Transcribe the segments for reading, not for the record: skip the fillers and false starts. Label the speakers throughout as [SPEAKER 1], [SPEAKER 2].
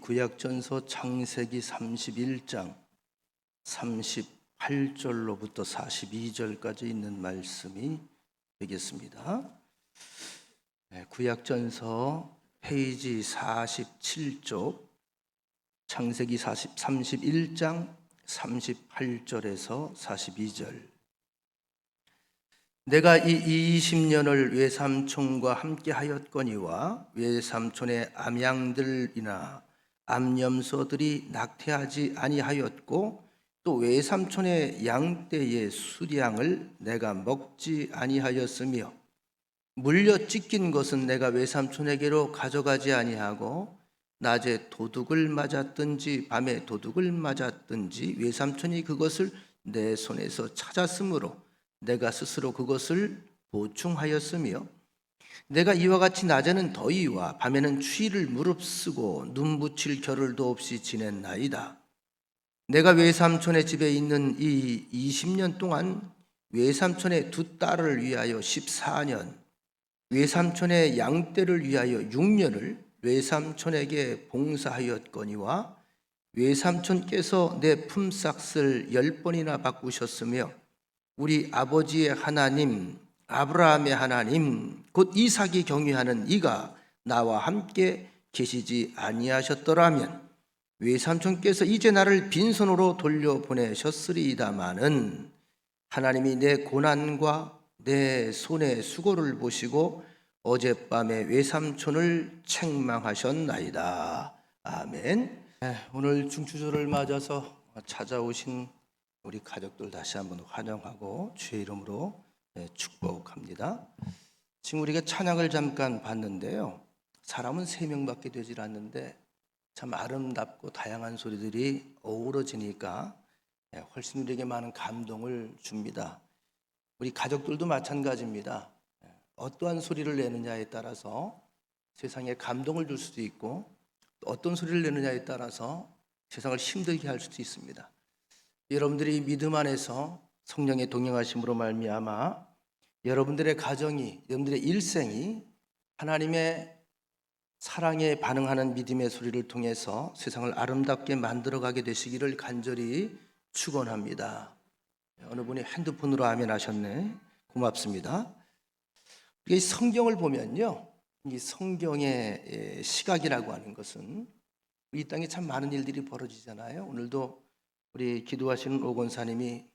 [SPEAKER 1] 구약전서 창세기 31장 38절로부터 42절까지 있는 말씀이 되겠습니다. 구약전서 페이지 47쪽 창세기 31장 38절에서 42절. 내가 이 20년을 외삼촌과 함께 하였거니와 외삼촌의 암양들이나 암염소들이 낙태하지 아니하였고 또 외삼촌의 양떼의 수량을 내가 먹지 아니하였으며 물려 찢긴 것은 내가 외삼촌에게로 가져가지 아니하고 낮에 도둑을 맞았든지 밤에 도둑을 맞았든지 외삼촌이 그것을 내 손에서 찾았으므로 내가 스스로 그것을 보충하였으며 내가 이와 같이 낮에는 더위와 밤에는 추위를 무릅쓰고 눈 붙일 겨를도 없이 지냈나이다. 내가 외삼촌의 집에 있는 이 20년 동안 외삼촌의 두 딸을 위하여 14년, 외삼촌의 양떼를 위하여 6년을 외삼촌에게 봉사하였거니와 외삼촌께서 내 품삯을 10번이나 바꾸셨으며 우리 아버지의 하나님 아브라함의 하나님 곧 이삭이 경유하는 이가 나와 함께 계시지 아니하셨더라면 외삼촌께서 이제 나를 빈손으로 돌려보내셨으리이다마는 하나님이 내 고난과 내 손의 수고를 보시고 어젯밤에 외삼촌을 책망하셨나이다. 아멘. 오늘 중추절을 맞아서 찾아오신 우리 가족들 다시 한번 환영하고 주의 이름으로 축복합니다. 지금 우리가 찬양을 잠깐 봤는데요, 사람은 3명밖에 되질 않는데 참 아름답고 다양한 소리들이 어우러지니까 훨씬 우리에게 많은 감동을 줍니다. 우리 가족들도 마찬가지입니다. 어떠한 소리를 내느냐에 따라서 세상에 감동을 줄 수도 있고 또 어떤 소리를 내느냐에 따라서 세상을 힘들게 할 수도 있습니다. 여러분들이 믿음 안에서 성령의 동행하심으로 말미암아 여러분들의 가정이, 여러분들의 일생이 하나님의 사랑에 반응하는 믿음의 소리를 통해서 세상을 아름답게 만들어가게 되시기를 간절히 축원합니다. 어느 분이 핸드폰으로 아멘 하셨네. 고맙습니다. 이 성경을 보면요, 이 성경의 시각이라고 하는 것은 이 땅에 참 많은 일들이 벌어지잖아요. 오늘도 우리 기도하시는 오건사님이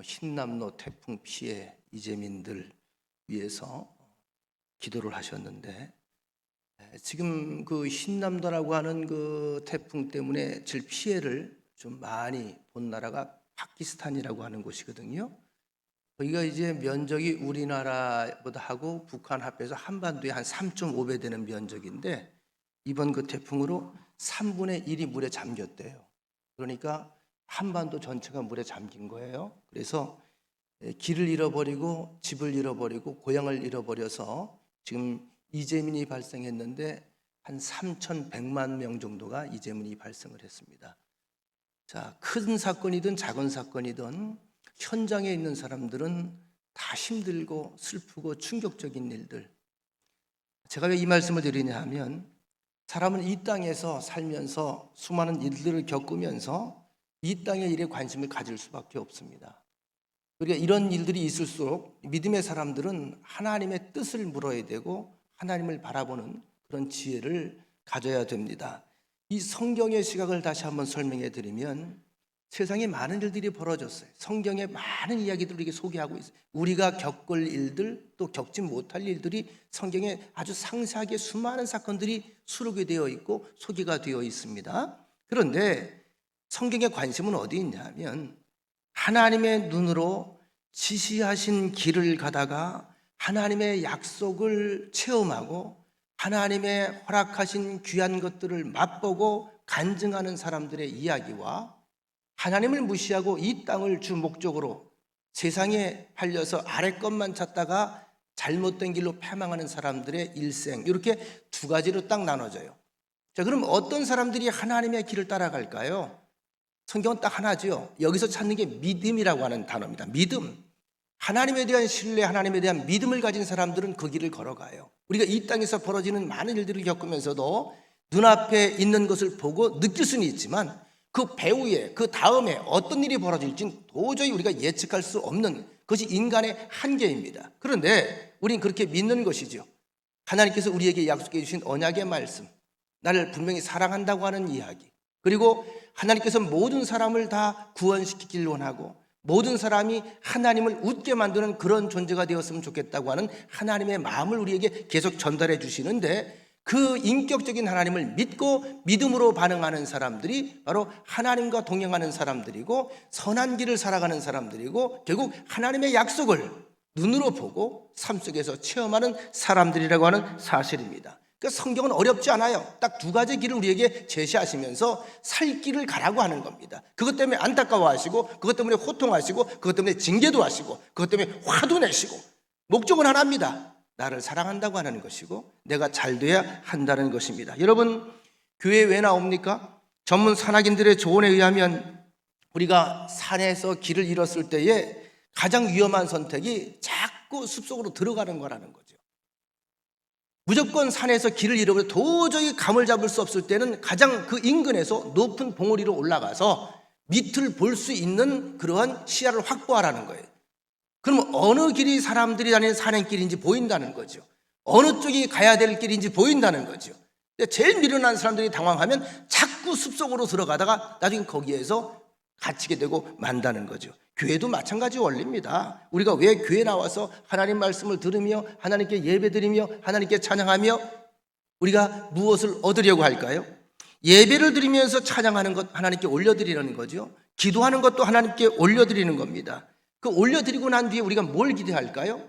[SPEAKER 1] 흰남노 태풍 피해 이재민들 위해서 기도를 하셨는데 지금 그 흰남노라고 하는 그 태풍 때문에 질 피해를 좀 많이 본 나라가 파키스탄이라고 하는 곳이거든요. 거기가 이제 면적이 우리나라보다 하고 북한 합해서 한반도에 한 3.5배 되는 면적인데 이번 그 태풍으로 3분의 1이 물에 잠겼대요. 그러니까 한반도 전체가 물에 잠긴 거예요. 그래서 길을 잃어버리고 집을 잃어버리고 고향을 잃어버려서 지금 이재민이 발생했는데 한 3,100만 명 정도가 이재민이 발생을 했습니다. 자, 큰 사건이든 작은 사건이든 현장에 있는 사람들은 다 힘들고 슬프고 충격적인 일들. 제가 왜 이 말씀을 드리냐 하면 사람은 이 땅에서 살면서 수많은 일들을 겪으면서 이 땅의 일에 관심을 가질 수밖에 없습니다. 그러니까 이런 일들이 있을수록 믿음의 사람들은 하나님의 뜻을 물어야 되고 하나님을 바라보는 그런 지혜를 가져야 됩니다. 이 성경의 시각을 다시 한번 설명해 드리면 세상에 많은 일들이 벌어졌어요. 성경에 많은 이야기들을 우리에게 소개하고 있어요. 우리가 겪을 일들 또 겪지 못할 일들이 성경에 아주 상세하게 수많은 사건들이 수록이 되어 있고 소개가 되어 있습니다. 그런데 성경의 관심은 어디 있냐면 하나님의 눈으로 지시하신 길을 가다가 하나님의 약속을 체험하고 하나님의 허락하신 귀한 것들을 맛보고 간증하는 사람들의 이야기와 하나님을 무시하고 이 땅을 주 목적으로 세상에 팔려서 아래 것만 찾다가 잘못된 길로 패망하는 사람들의 일생, 이렇게 두 가지로 딱 나눠져요. 자, 그럼 어떤 사람들이 하나님의 길을 따라갈까요? 성경은 딱 하나죠. 여기서 찾는 게 믿음이라고 하는 단어입니다. 믿음. 하나님에 대한 신뢰, 하나님에 대한 믿음을 가진 사람들은 그 길을 걸어가요. 우리가 이 땅에서 벌어지는 많은 일들을 겪으면서도 눈앞에 있는 것을 보고 느낄 수는 있지만 그 배후에 그 다음에 어떤 일이 벌어질지는 도저히 우리가 예측할 수 없는 것이 인간의 한계입니다. 그런데 우리는 그렇게 믿는 것이죠. 하나님께서 우리에게 약속해 주신 언약의 말씀, 나를 분명히 사랑한다고 하는 이야기, 그리고 하나님께서 모든 사람을 다 구원시키길 원하고 모든 사람이 하나님을 웃게 만드는 그런 존재가 되었으면 좋겠다고 하는 하나님의 마음을 우리에게 계속 전달해 주시는데, 그 인격적인 하나님을 믿고 믿음으로 반응하는 사람들이 바로 하나님과 동행하는 사람들이고 선한 길을 살아가는 사람들이고 결국 하나님의 약속을 눈으로 보고 삶 속에서 체험하는 사람들이라고 하는 사실입니다. 그러니까 성경은 어렵지 않아요. 딱 두 가지 길을 우리에게 제시하시면서 살 길을 가라고 하는 겁니다. 그것 때문에 안타까워하시고 그것 때문에 호통하시고 그것 때문에 징계도 하시고 그것 때문에 화도 내시고 목적은 하나입니다. 나를 사랑한다고 하는 것이고 내가 잘 돼야 한다는 것입니다. 여러분, 교회 왜 나옵니까? 전문 산악인들의 조언에 의하면 우리가 산에서 길을 잃었을 때에 가장 위험한 선택이 자꾸 숲속으로 들어가는 거라는 거죠. 무조건 산에서 길을 잃어버려 도저히 감을 잡을 수 없을 때는 가장 그 인근에서 높은 봉우리로 올라가서 밑을 볼 수 있는 그러한 시야를 확보하라는 거예요. 그럼 어느 길이 사람들이 다니는 산행길인지 보인다는 거죠. 어느 쪽이 가야 될 길인지 보인다는 거죠. 제일 미련한 사람들이 당황하면 자꾸 숲속으로 들어가다가 나중에 거기에서 갇히게 되고 만다는 거죠. 교회도 마찬가지 원리입니다. 우리가 왜 교회 나와서 하나님 말씀을 들으며 하나님께 예배드리며 하나님께 찬양하며 우리가 무엇을 얻으려고 할까요? 예배를 드리면서 찬양하는 것 하나님께 올려드리는 거죠. 기도하는 것도 하나님께 올려드리는 겁니다. 그 올려드리고 난 뒤에 우리가 뭘 기대할까요?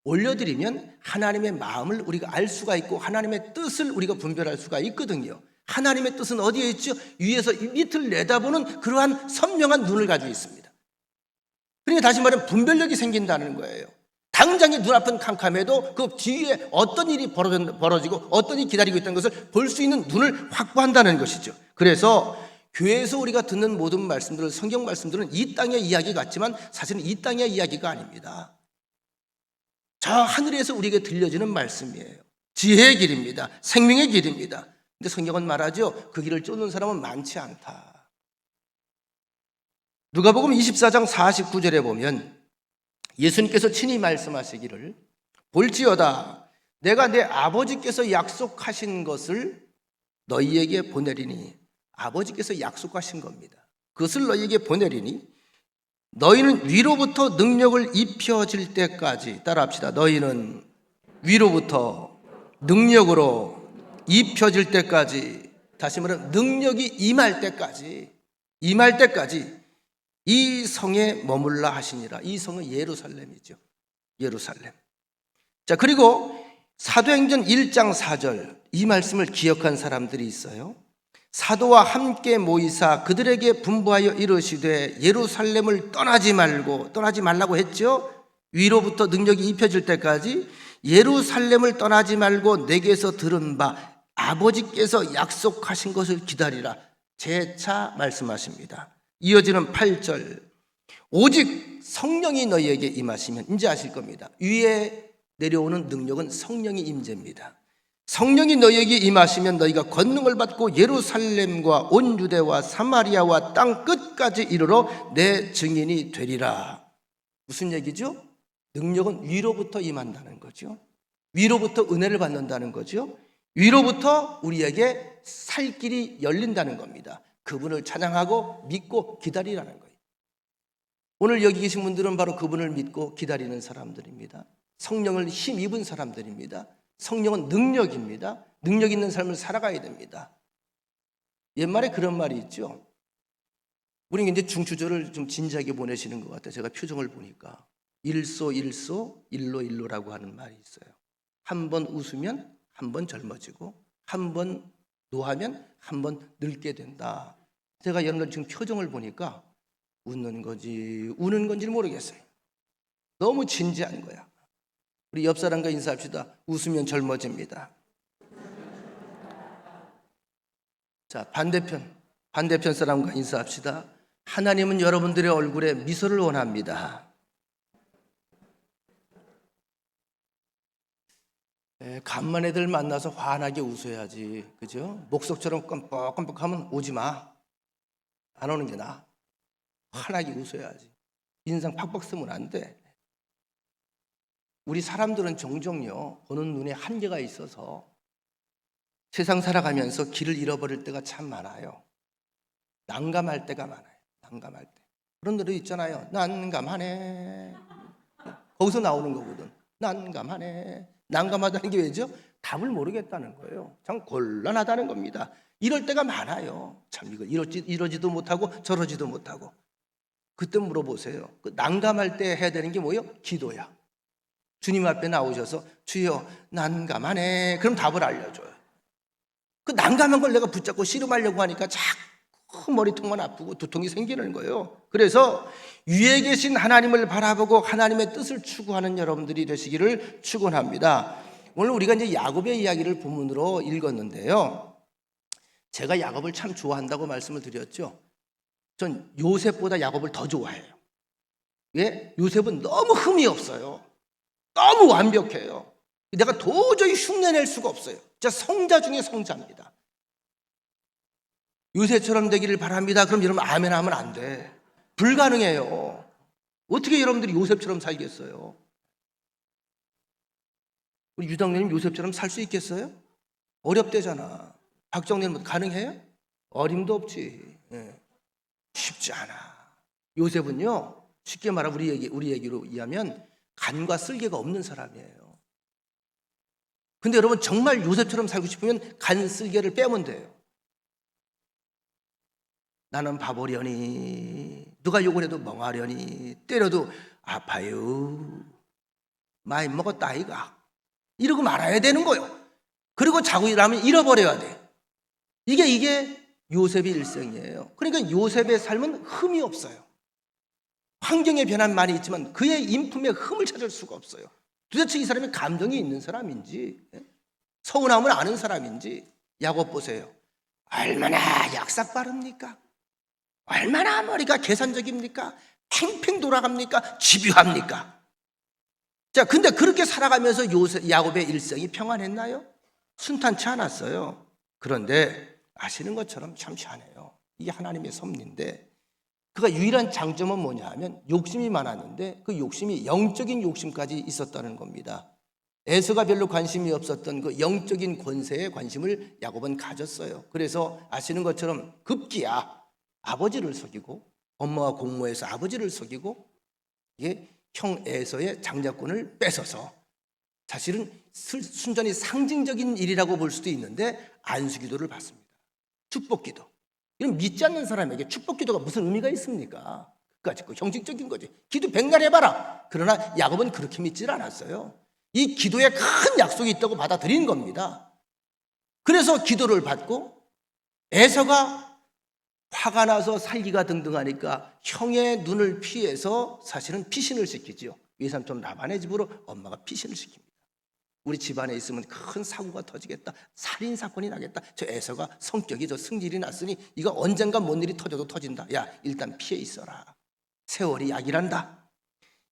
[SPEAKER 1] 올려드리면 하나님의 마음을 우리가 알 수가 있고 하나님의 뜻을 우리가 분별할 수가 있거든요. 하나님의 뜻은 어디에 있죠? 위에서 밑을 내다보는 그러한 선명한 눈을 가지고 있습니다. 그러니까 다시 말하면 분별력이 생긴다는 거예요. 당장에 눈앞은 캄캄해도 그 뒤에 어떤 일이 벌어지고 어떤 일이 기다리고 있다는 것을 볼 수 있는 눈을 확보한다는 것이죠. 그래서 교회에서 우리가 듣는 모든 말씀들은, 성경 말씀들은 이 땅의 이야기 같지만 사실은 이 땅의 이야기가 아닙니다. 저 하늘에서 우리에게 들려지는 말씀이에요. 지혜의 길입니다. 생명의 길입니다. 근데 성경은 말하죠. 그 길을 쫓는 사람은 많지 않다. 누가복음 24장 49절에 보면 예수님께서 친히 말씀하시기를 볼지어다 내가 내 아버지께서 약속하신 것을 너희에게 보내리니, 아버지께서 약속하신 겁니다. 그것을 너희에게 보내리니 너희는 위로부터 능력을 입혀질 때까지, 따라합시다. 너희는 위로부터 능력으로 입혀질 때까지, 다시 말하면 능력이 임할 때까지 이 성에 머물라 하시니라. 이 성은 예루살렘이죠. 예루살렘. 자, 그리고 사도행전 1장 4절 이 말씀을 기억한 사람들이 있어요. 사도와 함께 모이사 그들에게 분부하여 이르시되 예루살렘을 떠나지 말라고 했죠. 위로부터 능력이 입혀질 때까지 예루살렘을 떠나지 말고 내게서 들은 바 아버지께서 약속하신 것을 기다리라. 재차 말씀하십니다. 이어지는 8절 오직 성령이 너희에게 임하시면, 이제 아실 겁니다. 위에 내려오는 능력은 성령의 임재입니다. 성령이 너희에게 임하시면 너희가 권능을 받고 예루살렘과 온 유대와 사마리아와 땅 끝까지 이르러 내 증인이 되리라. 무슨 얘기죠? 능력은 위로부터 임한다는 거죠. 위로부터 은혜를 받는다는 거죠. 위로부터 우리에게 살 길이 열린다는 겁니다. 그분을 찬양하고 믿고 기다리라는 거예요. 오늘 여기 계신 분들은 바로 그분을 믿고 기다리는 사람들입니다. 성령을 힘입은 사람들입니다. 성령은 능력입니다. 능력 있는 삶을 살아가야 됩니다. 옛말에 그런 말이 있죠. 우리 이제 중추절을 좀 진지하게 보내시는 것 같아요. 제가 표정을 보니까 일소 일로 일로라고 하는 말이 있어요. 한 번 웃으면 한 번 젊어지고 한 번 노하면 한 번 늙게 된다. 제가 여러분들 지금 표정을 보니까 웃는 건지 우는 건지를 모르겠어요. 너무 진지한 거야. 우리 옆 사람과 인사합시다. 웃으면 젊어집니다. 자, 반대편 사람과 인사합시다. 하나님은 여러분들의 얼굴에 미소를 원합니다. 간만 애들 만나서 환하게 웃어야지, 그죠? 목석처럼 껌뻑껌뻑하면 오지 마. 안 오는 게 나아. 환하게 웃어야지. 인상 팍팍 쓰면 안 돼. 우리 사람들은 종종요, 보는 눈에 한계가 있어서 세상 살아가면서 길을 잃어버릴 때가 참 많아요. 난감할 때가 많아요. 난감할 때. 그런 노래 있잖아요. 난감하네. 거기서 나오는 거거든. 난감하네. 난감하다는 게 왜죠? 답을 모르겠다는 거예요. 참 곤란하다는 겁니다. 이럴 때가 많아요. 참 이거 이러지도 못하고 저러지도 못하고. 그때 물어보세요. 그 난감할 때 해야 되는 게 뭐예요? 기도야. 주님 앞에 나오셔서 주여 난감하네. 그럼 답을 알려줘요. 그 난감한 걸 내가 붙잡고 씨름하려고 하니까 자꾸 머리통만 아프고 두통이 생기는 거예요. 그래서 위에 계신 하나님을 바라보고 하나님의 뜻을 추구하는 여러분들이 되시기를 축원합니다. 오늘 우리가 이제 야곱의 이야기를 본문으로 읽었는데요. 제가 야곱을 참 좋아한다고 말씀을 드렸죠. 전 요셉보다 야곱을 더 좋아해요. 왜? 요셉은 너무 흠이 없어요. 너무 완벽해요. 내가 도저히 흉내낼 수가 없어요. 진짜 성자 중에 성자입니다. 요셉처럼 되기를 바랍니다. 그럼 여러분 아멘 하면 안 돼. 불가능해요. 어떻게 여러분들이 요셉처럼 살겠어요? 우리 유당님 요셉처럼 살 수 있겠어요? 어렵대잖아. 박정리는 가능해요? 어림도 없지. 쉽지 않아. 요셉은요, 쉽게 말하면 우리 얘기로 이해하면 간과 쓸개가 없는 사람이에요. 근데 여러분 정말 요셉처럼 살고 싶으면 간 쓸개를 빼면 돼요. 나는 바보려니, 누가 욕을 해도 멍하려니, 때려도 아파요. 많이 먹었다 아이가. 이러고 말아야 되는 거예요. 그리고 자고 일하면 잃어버려야 돼. 이게 요셉의 일생이에요. 그러니까 요셉의 삶은 흠이 없어요. 환경의 변화는 많이 있지만 그의 인품에 흠을 찾을 수가 없어요. 도대체 이 사람이 감정이 있는 사람인지, 서운함을 아는 사람인지. 야곱 보세요. 얼마나 약삭 빠릅니까? 얼마나 머리가 계산적입니까? 팽팽 돌아갑니까? 집요합니까? 자, 근데 그렇게 살아가면서 야곱의 일생이 평안했나요? 순탄치 않았어요. 그런데 아시는 것처럼 참 희한해요. 이게 하나님의 섭리인데, 그가 유일한 장점은 뭐냐 하면 욕심이 많았는데 그 욕심이 영적인 욕심까지 있었다는 겁니다. 에서가 별로 관심이 없었던 그 영적인 권세에 관심을 야곱은 가졌어요. 그래서 아시는 것처럼 급기야 아버지를 속이고, 엄마와 공모해서 아버지를 속이고, 이게 형 에서의 장자권을 뺏어서, 사실은 순전히 상징적인 일이라고 볼 수도 있는데 안수기도를 받습니다. 축복기도. 이런 믿지 않는 사람에게 축복기도가 무슨 의미가 있습니까? 그까짓 거 형식적인 거지. 기도 백날 해봐라. 그러나 야곱은 그렇게 믿질 않았어요. 이 기도에 큰 약속이 있다고 받아들인 겁니다. 그래서 기도를 받고, 에서가 화가 나서 살기가 등등하니까 형의 눈을 피해서 사실은 피신을 시키지요. 외삼촌 라반의 집으로 엄마가 피신을 시킵니다. 우리 집안에 있으면 큰 사고가 터지겠다, 살인사건이 나겠다, 저 에서가 성격이 저 승질이 났으니 이거 언젠가 뭔 일이 터져도 터진다. 야, 일단 피해 있어라. 세월이 약이란다.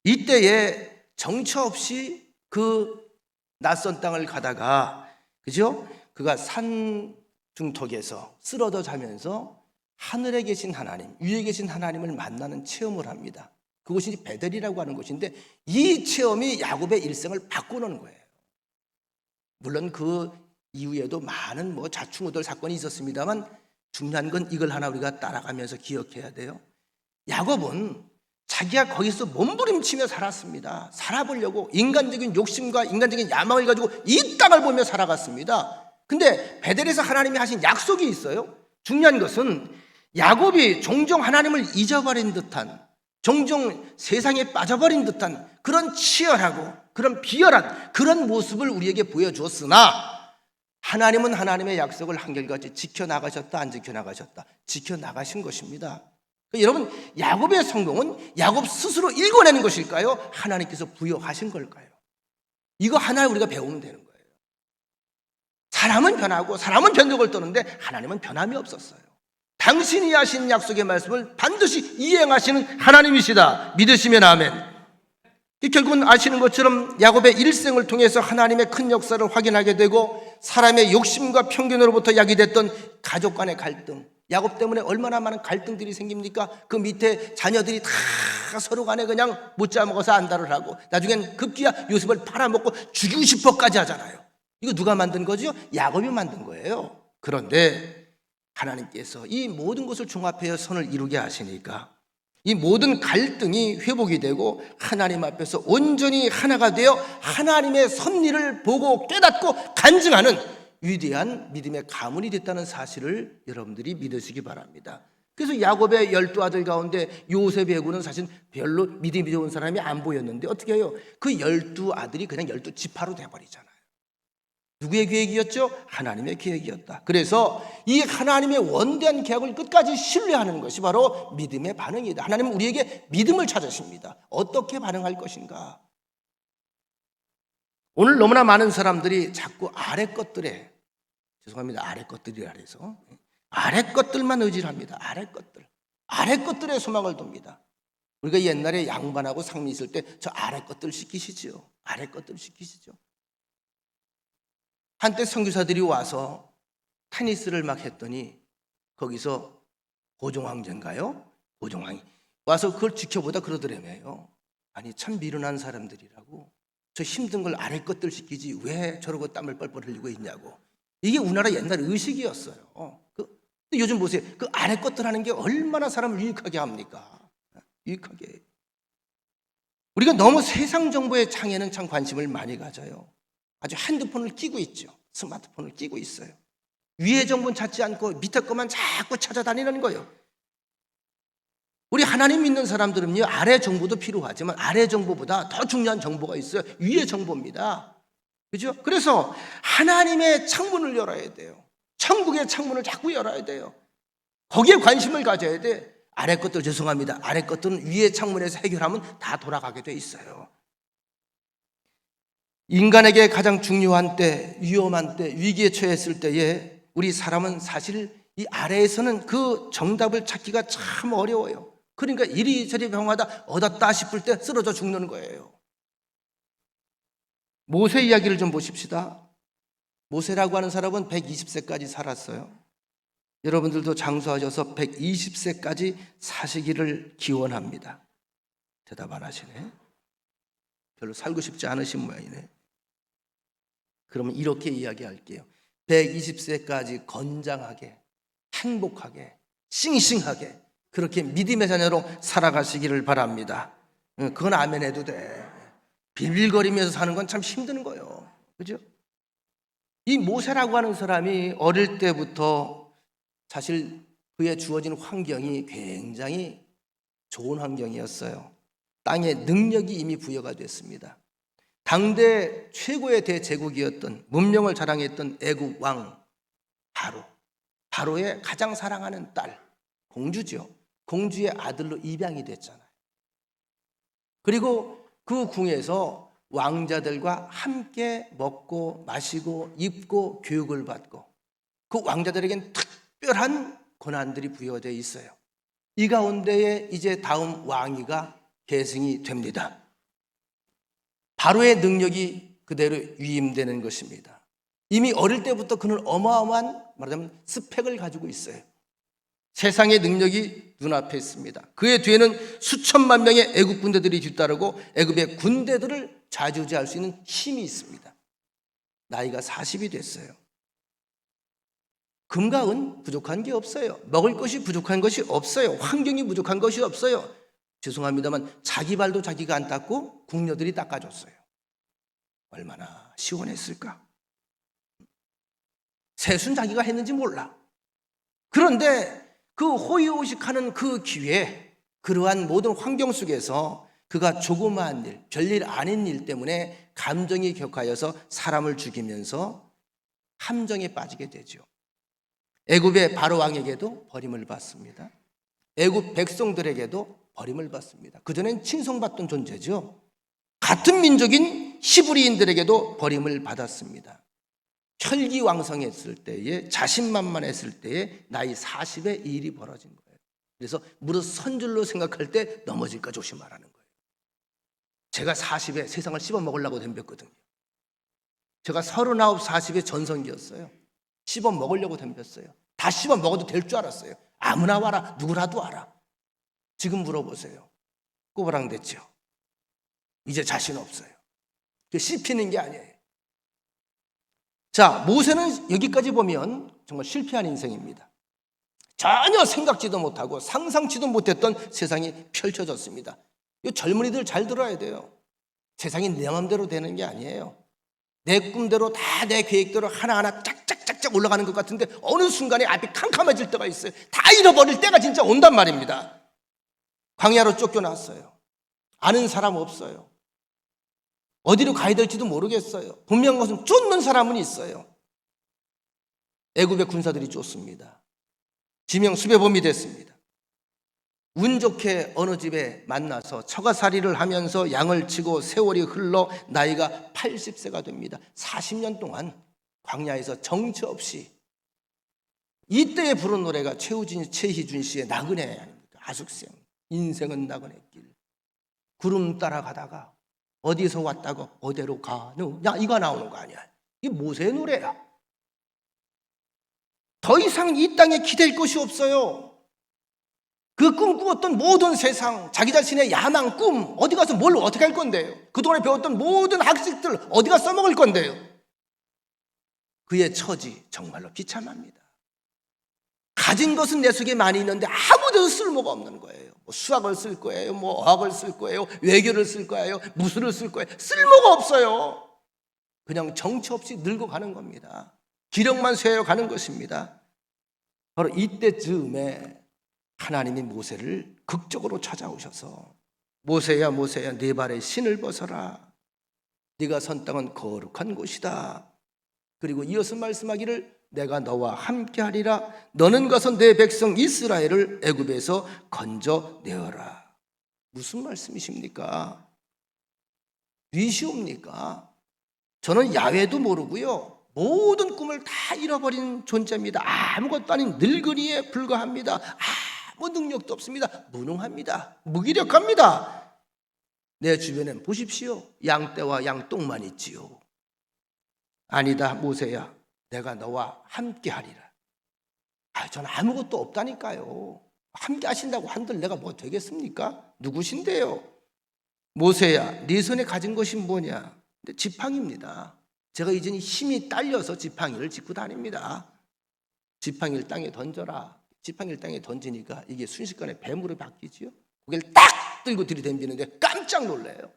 [SPEAKER 1] 이때에 정처 없이 그 낯선 땅을 가다가, 그죠? 그가 산 중턱에서 쓰러져 자면서 하늘에 계신 하나님, 위에 계신 하나님을 만나는 체험을 합니다. 그것이 베델이라고 하는 곳인데, 이 체험이 야곱의 일생을 바꾸는 거예요. 물론 그 이후에도 많은 자충우돌 사건이 있었습니다만, 중요한 건 이걸 하나 우리가 따라가면서 기억해야 돼요. 야곱은 자기가 거기서 몸부림치며 살았습니다. 살아보려고 인간적인 욕심과 인간적인 야망을 가지고 이 땅을 보며 살아갔습니다. 근데 베델에서 하나님이 하신 약속이 있어요. 중요한 것은 야곱이 종종 하나님을 잊어버린 듯한, 종종 세상에 빠져버린 듯한 그런 치열하고 그런 비열한 그런 모습을 우리에게 보여주었으나, 하나님은 하나님의 약속을 한결같이 지켜나가셨다, 안 지켜나가셨다? 지켜나가신 것입니다. 여러분, 야곱의 성공은 야곱 스스로 읽어내는 것일까요? 하나님께서 부여하신 걸까요? 이거 하나 우리가 배우면 되는 거예요. 사람은 변하고 사람은 변덕을 떠는데 하나님은 변함이 없었어요. 당신이 하신 약속의 말씀을 반드시 이행하시는 하나님이시다. 믿으시면 아멘. 결국은 아시는 것처럼 야곱의 일생을 통해서 하나님의 큰 역사를 확인하게 되고 사람의 욕심과 편견으로부터 야기됐던 가족 간의 갈등, 야곱 때문에 얼마나 많은 갈등들이 생깁니까? 그 밑에 자녀들이 다 서로 간에 그냥 못자 먹어서 안달을 하고 나중엔 급기야 요셉을 팔아먹고 죽이고 싶어까지 하잖아요. 이거 누가 만든 거죠? 야곱이 만든 거예요. 그런데 하나님께서 이 모든 것을 종합하여 선을 이루게 하시니까 이 모든 갈등이 회복이 되고 하나님 앞에서 온전히 하나가 되어 하나님의 섭리를 보고 깨닫고 간증하는 위대한 믿음의 가문이 됐다는 사실을 여러분들이 믿으시기 바랍니다. 그래서 야곱의 12아들 가운데 요셉의 애구는 사실 별로 믿음이 좋은 사람이 안 보였는데 어떻게 해요? 그 12아들이 그냥 12지파로 돼버리잖아요. 누구의 계획이었죠? 하나님의 계획이었다. 그래서 이 하나님의 원대한 계획을 끝까지 신뢰하는 것이 바로 믿음의 반응이다. 하나님은 우리에게 믿음을 찾으십니다. 어떻게 반응할 것인가? 오늘 너무나 많은 사람들이 자꾸 아래 것들에, 죄송합니다, 아래 것들이라 해서 아래 것들만 의지를 합니다. 아래 것들에 소망을 둡니다. 우리가 옛날에 양반하고 상미 있을 때 저 아래 것들 시키시죠. 아래 것들 시키시죠. 한때 선교사들이 와서 테니스를 막 했더니 거기서 고종황제인가요? 고종황이 와서 그걸 지켜보다 그러더라며요. 아니 참 미련한 사람들이라고 저 힘든 걸 아래 것들 시키지 왜 저러고 땀을 뻘뻘 흘리고 있냐고. 이게 우리나라 옛날 의식이었어요. 근데 요즘 보세요. 그 아래 것들 하는 게 얼마나 사람을 유익하게 합니까? 유익하게. 우리가 너무 세상 정보의 창에는 참 관심을 많이 가져요. 아주 핸드폰을 끼고 있죠. 스마트폰을 끼고 있어요. 위의 정보는 찾지 않고 밑에 것만 자꾸 찾아다니는 거예요. 우리 하나님 믿는 사람들은요, 아래 정보도 필요하지만 아래 정보보다 더 중요한 정보가 있어요. 위의 정보입니다. 그죠? 그래서 하나님의 창문을 열어야 돼요. 천국의 창문을 자꾸 열어야 돼요. 거기에 관심을 가져야 돼. 아래 것들 죄송합니다. 아래 것들은 위의 창문에서 해결하면 다 돌아가게 돼 있어요. 인간에게 가장 중요한 때, 위험한 때, 위기에 처했을 때에 우리 사람은 사실 이 아래에서는 그 정답을 찾기가 참 어려워요. 그러니까 이리저리 병하다 얻었다 싶을 때 쓰러져 죽는 거예요. 모세 이야기를 좀 보십시다. 모세라고 하는 사람은 120세까지 살았어요. 여러분들도 장수하셔서 120세까지 사시기를 기원합니다. 대답 안 하시네. 별로 살고 싶지 않으신 모양이네. 그러면 이렇게 이야기할게요. 120세까지 건장하게, 행복하게, 싱싱하게 그렇게 믿음의 자녀로 살아가시기를 바랍니다. 그건 아멘 해도 돼. 빌빌거리면서 사는 건 참 힘든 거예요. 그죠? 이 모세라고 하는 사람이 어릴 때부터 사실 그에 주어진 환경이 굉장히 좋은 환경이었어요. 땅에 능력이 이미 부여가 됐습니다. 당대 최고의 대제국이었던 문명을 자랑했던 애국 왕 바로의 가장 사랑하는 딸 공주죠. 공주의 아들로 입양이 됐잖아요. 그리고 그 궁에서 왕자들과 함께 먹고 마시고 입고 교육을 받고 그 왕자들에겐 특별한 권한들이 부여되어 있어요. 이 가운데에 이제 다음 왕위가 계승이 됩니다. 바로의 능력이 그대로 위임되는 것입니다. 이미 어릴 때부터 그는 어마어마한 말하자면 스펙을 가지고 있어요. 세상의 능력이 눈앞에 있습니다. 그의 뒤에는 수천만 명의 애국 군대들이 뒤따르고 애국의 군대들을 좌지우지할 수 있는 힘이 있습니다. 나이가 40이 됐어요. 금과 은 부족한 게 없어요. 먹을 것이 부족한 것이 없어요. 환경이 부족한 것이 없어요. 죄송합니다만 자기 발도 자기가 안 닦고 궁녀들이 닦아줬어요. 얼마나 시원했을까? 세수는 자기가 했는지 몰라. 그런데 그 호의호식하는 그 기회에 그러한 모든 환경 속에서 그가 조그마한 일, 별일 아닌 일 때문에 감정이 격하여서 사람을 죽이면서 함정에 빠지게 되죠. 애굽의 바로 왕에게도 버림을 받습니다. 애굽 백성들에게도 버림을 받습니다. 그전엔 칭송받던 존재죠. 같은 민족인 히브리인들에게도 버림을 받았습니다. 혈기왕성했을 때에 자신만만했을 때에 나이 40에 이 일이 벌어진 거예요. 그래서 무릇 선줄로 생각할 때 넘어질까 조심하라는 거예요. 제가 40에 세상을 씹어 먹으려고 덤볐거든요. 제가 39, 40에 전성기였어요. 씹어 먹으려고 덤볐어요. 다 씹어 먹어도 될 줄 알았어요. 아무나 와라, 누구라도 와라. 지금 물어보세요. 꼬부랑 됐죠. 이제 자신 없어요. 씹히는 게 아니에요. 자, 모세는 여기까지 보면 정말 실패한 인생입니다. 전혀 생각지도 못하고 상상치도 못했던 세상이 펼쳐졌습니다. 이 젊은이들 잘 들어야 돼요. 세상이 내 마음대로 되는 게 아니에요. 내 꿈대로 다 내 계획대로 하나하나 짝짝짝짝 올라가는 것 같은데 어느 순간에 앞이 캄캄해질 때가 있어요. 다 잃어버릴 때가 진짜 온단 말입니다. 광야로 쫓겨났어요. 아는 사람 없어요. 어디로 가야 될지도 모르겠어요. 분명한 것은 쫓는 사람은 있어요. 애굽의 군사들이 쫓습니다. 지명 수배범이 됐습니다. 운 좋게 어느 집에 만나서 처가살이를 하면서 양을 치고 세월이 흘러 나이가 80세가 됩니다. 40년 동안 광야에서 정처 없이, 이때에 부른 노래가 최희준 씨의 나그네 아닙니까? 아숙생, 인생은 나그네길. 구름 따라가다가 어디서 왔다고 어디로 가느냐, 이거 나오는 거 아니야. 이게 모세의 노래야. 더 이상 이 땅에 기댈 것이 없어요. 그 꿈꾸었던 모든 세상, 자기 자신의 야망, 꿈, 어디 가서 뭘 어떻게 할 건데요? 그동안에 배웠던 모든 학식들 어디가 써먹을 건데요? 그의 처지 정말로 비참합니다. 가진 것은 내 속에 많이 있는데 아무 데도 쓸모가 없는 거예요. 뭐 수학을 쓸 거예요, 뭐 어학을 쓸 거예요, 외교를 쓸 거예요, 무술을 쓸 거예요. 쓸모가 없어요. 그냥 정처 없이 늙어가는 겁니다. 기력만 쇠어 가는 것입니다. 바로 이때쯤에 하나님이 모세를 극적으로 찾아오셔서 모세야 모세야 네 발에 신을 벗어라. 네가 선 땅은 거룩한 곳이다. 그리고 이어서 말씀하기를 내가 너와 함께하리라. 너는 가서 내 백성 이스라엘을 애굽에서 건져내어라. 무슨 말씀이십니까? 위시옵니까? 저는 야외도 모르고요, 모든 꿈을 다 잃어버린 존재입니다. 아무것도 아닌 늙은이에 불과합니다. 아무 능력도 없습니다. 무능합니다. 무기력합니다. 내 주변엔 보십시오. 양떼와 양똥만 있지요. 아니다 모세야, 내가 너와 함께 하리라. 저는 아무것도 없다니까요. 함께 하신다고 한들 내가 뭐 되겠습니까? 누구신데요? 모세야, 네 손에 가진 것이 뭐냐? 근데 지팡이입니다. 제가 이제는 힘이 딸려서 지팡이를 짚고 다닙니다. 지팡이를 땅에 던져라. 지팡이를 땅에 던지니까 이게 순식간에 뱀으로 바뀌지요. 고개를 딱 들고 들이댐비는데 깜짝 놀래요.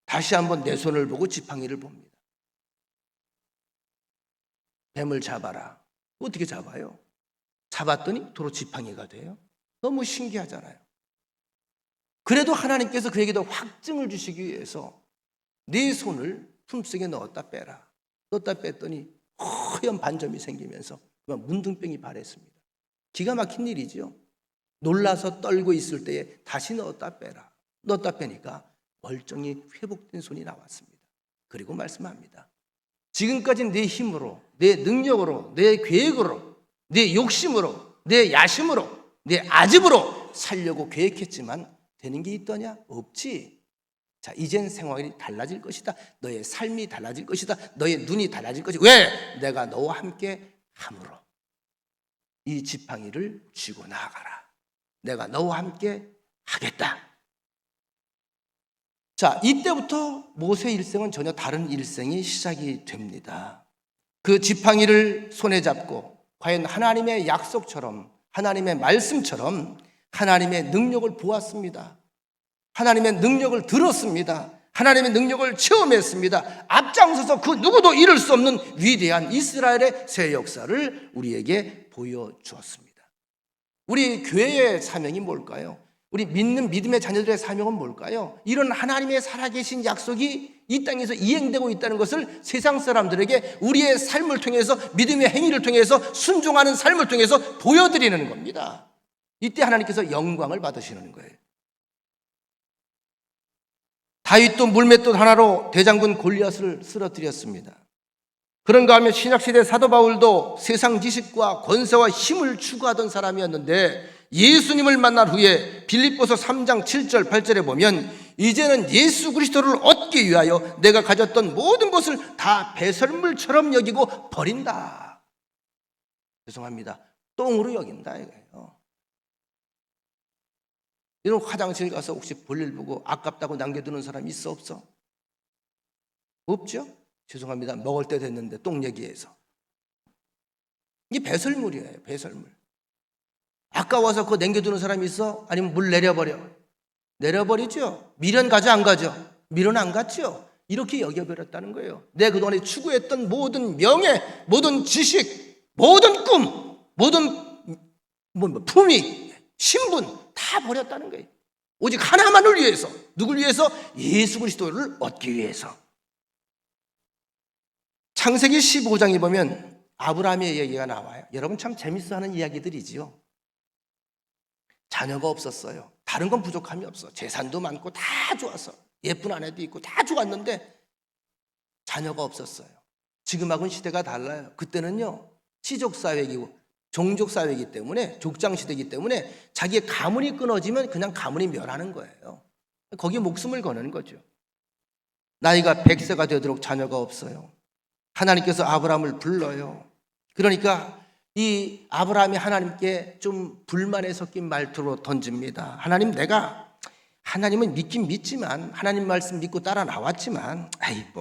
[SPEAKER 1] 다시 한번 내 손을 보고 지팡이를 봅니다. 뱀을 잡아라. 어떻게 잡아요? 잡았더니 도로 지팡이가 돼요. 너무 신기하잖아요. 그래도 하나님께서 그에게도 확증을 주시기 위해서 네 손을 품속에 넣었다 빼라. 넣었다 뺐더니 허연 반점이 생기면서 문둥병이 발했습니다. 기가 막힌 일이죠. 놀라서 떨고 있을 때에 다시 넣었다 빼라. 넣었다 빼니까 멀쩡히 회복된 손이 나왔습니다. 그리고 말씀합니다. 지금까지 내 힘으로, 내 능력으로, 내 계획으로, 내 욕심으로, 내 야심으로, 내 아집으로 살려고 계획했지만 되는 게 있더냐? 없지. 자, 이젠 생활이 달라질 것이다. 너의 삶이 달라질 것이다. 너의 눈이 달라질 것이다. 왜? 내가 너와 함께 함으로 이 지팡이를 쥐고 나아가라. 내가 너와 함께 하겠다. 자, 이때부터 모세의 일생은 전혀 다른 일생이 시작이 됩니다. 그 지팡이를 손에 잡고 과연 하나님의 약속처럼, 하나님의 말씀처럼 하나님의 능력을 보았습니다. 하나님의 능력을 들었습니다. 하나님의 능력을 체험했습니다. 앞장서서 그 누구도 이룰 수 없는 위대한 이스라엘의 새 역사를 우리에게 보여주었습니다. 우리 교회의 사명이 뭘까요? 우리 믿는 믿음의 자녀들의 사명은 뭘까요? 이런 하나님의 살아계신 약속이 이 땅에서 이행되고 있다는 것을 세상 사람들에게 우리의 삶을 통해서, 믿음의 행위를 통해서, 순종하는 삶을 통해서 보여드리는 겁니다. 이때 하나님께서 영광을 받으시는 거예요. 다윗도 물맷돌 하나로 대장군 골리앗을 쓰러뜨렸습니다. 그런가 하면 신약시대 사도 바울도 세상 지식과 권세와 힘을 추구하던 사람이었는데 예수님을 만난 후에 빌립보서 3장 7절 8절에 보면 이제는 예수 그리스도를 얻기 위하여 내가 가졌던 모든 것을 다 배설물처럼 여기고 버린다. 죄송합니다. 똥으로 여긴다 이거예요. 이런 화장실 가서 혹시 볼일 보고 아깝다고 남겨두는 사람 있어 없어? 없죠? 죄송합니다. 먹을 때 됐는데 똥 얘기해서. 이게 배설물이에요. 배설물. 아까워서 그거 남겨두는 사람이 있어? 아니면 물 내려버려? 내려버리죠. 미련 가져 안 가져? 미련 안 갔죠. 이렇게 여겨버렸다는 거예요. 내가 그동안에 추구했던 모든 명예, 모든 지식, 모든 꿈, 모든 품위, 신분 다 버렸다는 거예요. 오직 하나만을 위해서. 누굴 위해서? 예수 그리스도를 얻기 위해서. 창세기 15장에 보면 아브라함의 얘기가 나와요. 여러분 참 재밌어하는 이야기들이지요. 자녀가 없었어요. 다른 건 부족함이 없어. 재산도 많고 다 좋았어. 예쁜 아내도 있고 다 좋았는데 자녀가 없었어요. 지금하고는 시대가 달라요. 그때는요 시족사회이고 종족사회이기 때문에 족장시대이기 때문에 자기의 가문이 끊어지면 그냥 가문이 멸하는 거예요. 거기에 목숨을 거는 거죠. 나이가 100세가 되도록 자녀가 없어요. 하나님께서 아브라함을 불러요. 그러니까 이 아브라함이 하나님께 좀 불만에 섞인 말투로 던집니다. 하나님, 내가 하나님은 믿긴 믿지만 하나님 말씀 믿고 따라 나왔지만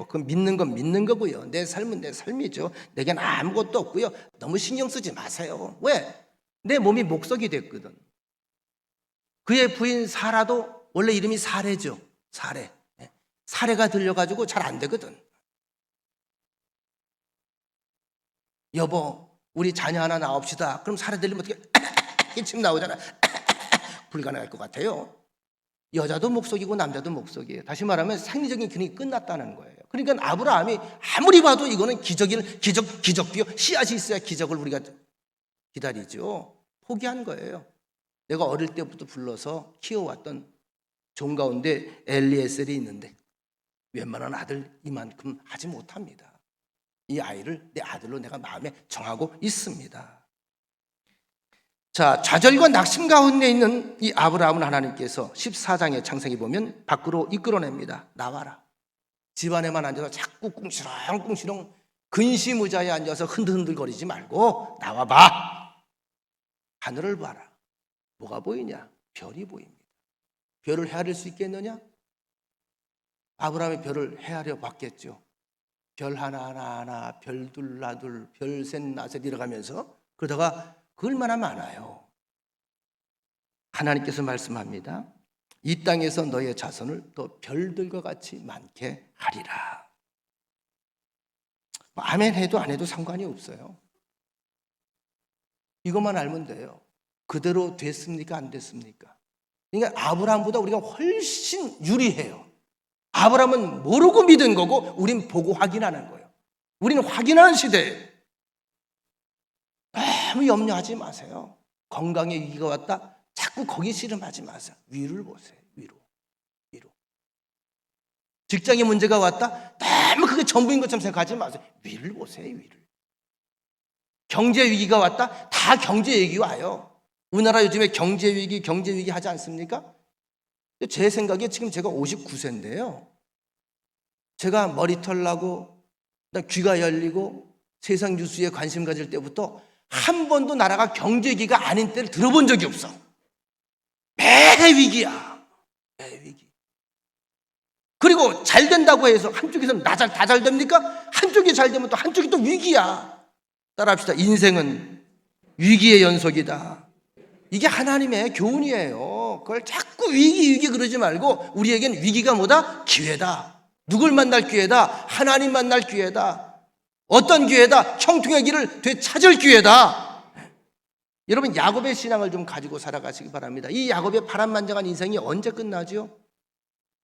[SPEAKER 1] 그 믿는 건 믿는 거고요. 내 삶은 내 삶이죠. 내겐 아무것도 없고요. 너무 신경 쓰지 마세요. 왜? 내 몸이 목석이 됐거든. 그의 부인 사라도 원래 이름이 사레죠. 사레. 사레가 들려가지고 잘 안 되거든. 여보, 우리 자녀 하나 낳읍시다. 그럼 사례 들리면 어떻게 기침 나오잖아. 불가능할 것 같아요. 여자도 목석이고 남자도 목석이에요. 다시 말하면 생리적인 기능이 끝났다는 거예요. 그러니까 아브라함이 아무리 봐도 이거는 기적비요. 씨앗이 있어야 기적을 우리가 기다리죠. 포기한 거예요. 내가 어릴 때부터 불러서 키워왔던 종 가운데 엘리에셀이 있는데 웬만한 아들 이만큼 하지 못합니다. 이 아이를 내 아들로 내가 마음에 정하고 있습니다. 자, 좌절과 낙심 가운데 있는 이 아브라함은 하나님께서 14장의 창세기 보면 밖으로 이끌어냅니다. 나와라. 집안에만 앉아서 자꾸 꿍시렁꿍시렁 근시무자에 앉아서 흔들흔들거리지 말고 나와봐. 하늘을 봐라. 뭐가 보이냐? 별이 보입니다. 별을 헤아릴 수 있겠느냐? 아브라함이 별을 헤아려 봤겠죠. 별 하나, 별 둘, 나둘, 별 셋, 나셋 이러가면서 그러다가 그 얼마나 많아요. 하나님께서 말씀합니다. 이 땅에서 너의 자손을 또 별들과 같이 많게 하리라. 아멘 해도 안 해도 상관이 없어요. 이것만 알면 돼요. 그대로 됐습니까? 안 됐습니까? 그러니까 아브라함보다 우리가 훨씬 유리해요. 아브라함은 모르고 믿은 거고 우린 보고 확인하는 거예요. 우리는 확인하는 시대예요. 너무 염려하지 마세요. 건강에 위기가 왔다. 자꾸 거기 씨름하지 마세요. 위를 보세요. 위로. 직장에 문제가 왔다. 너무 그게 전부인 것처럼 생각하지 마세요. 위를 보세요. 위를. 경제 위기가 왔다. 다 경제 위기 와요. 우리나라 요즘에 경제 위기 하지 않습니까? 제 생각에 지금 제가 59세인데요. 제가 머리털 나고 귀가 열리고 세상 뉴스에 관심 가질 때부터 한 번도 나라가 경제위기가 아닌 때를 들어본 적이 없어. 매 위기야. 매 위기. 그리고 잘 된다고 해서 한쪽에서는 다 잘 됩니까? 한쪽이 잘 되면 또 한쪽이 또 위기야. 따라합시다. 인생은 위기의 연속이다. 이게 하나님의 교훈이에요. 그걸 자꾸 위기 그러지 말고 우리에겐 위기가 뭐다? 기회다. 누굴 만날 기회다? 하나님 만날 기회다. 어떤 기회다? 형통의 길을 되찾을 기회다. 여러분 야곱의 신앙을 좀 가지고 살아가시기 바랍니다. 이 야곱의 파란만장한 인생이 언제 끝나죠?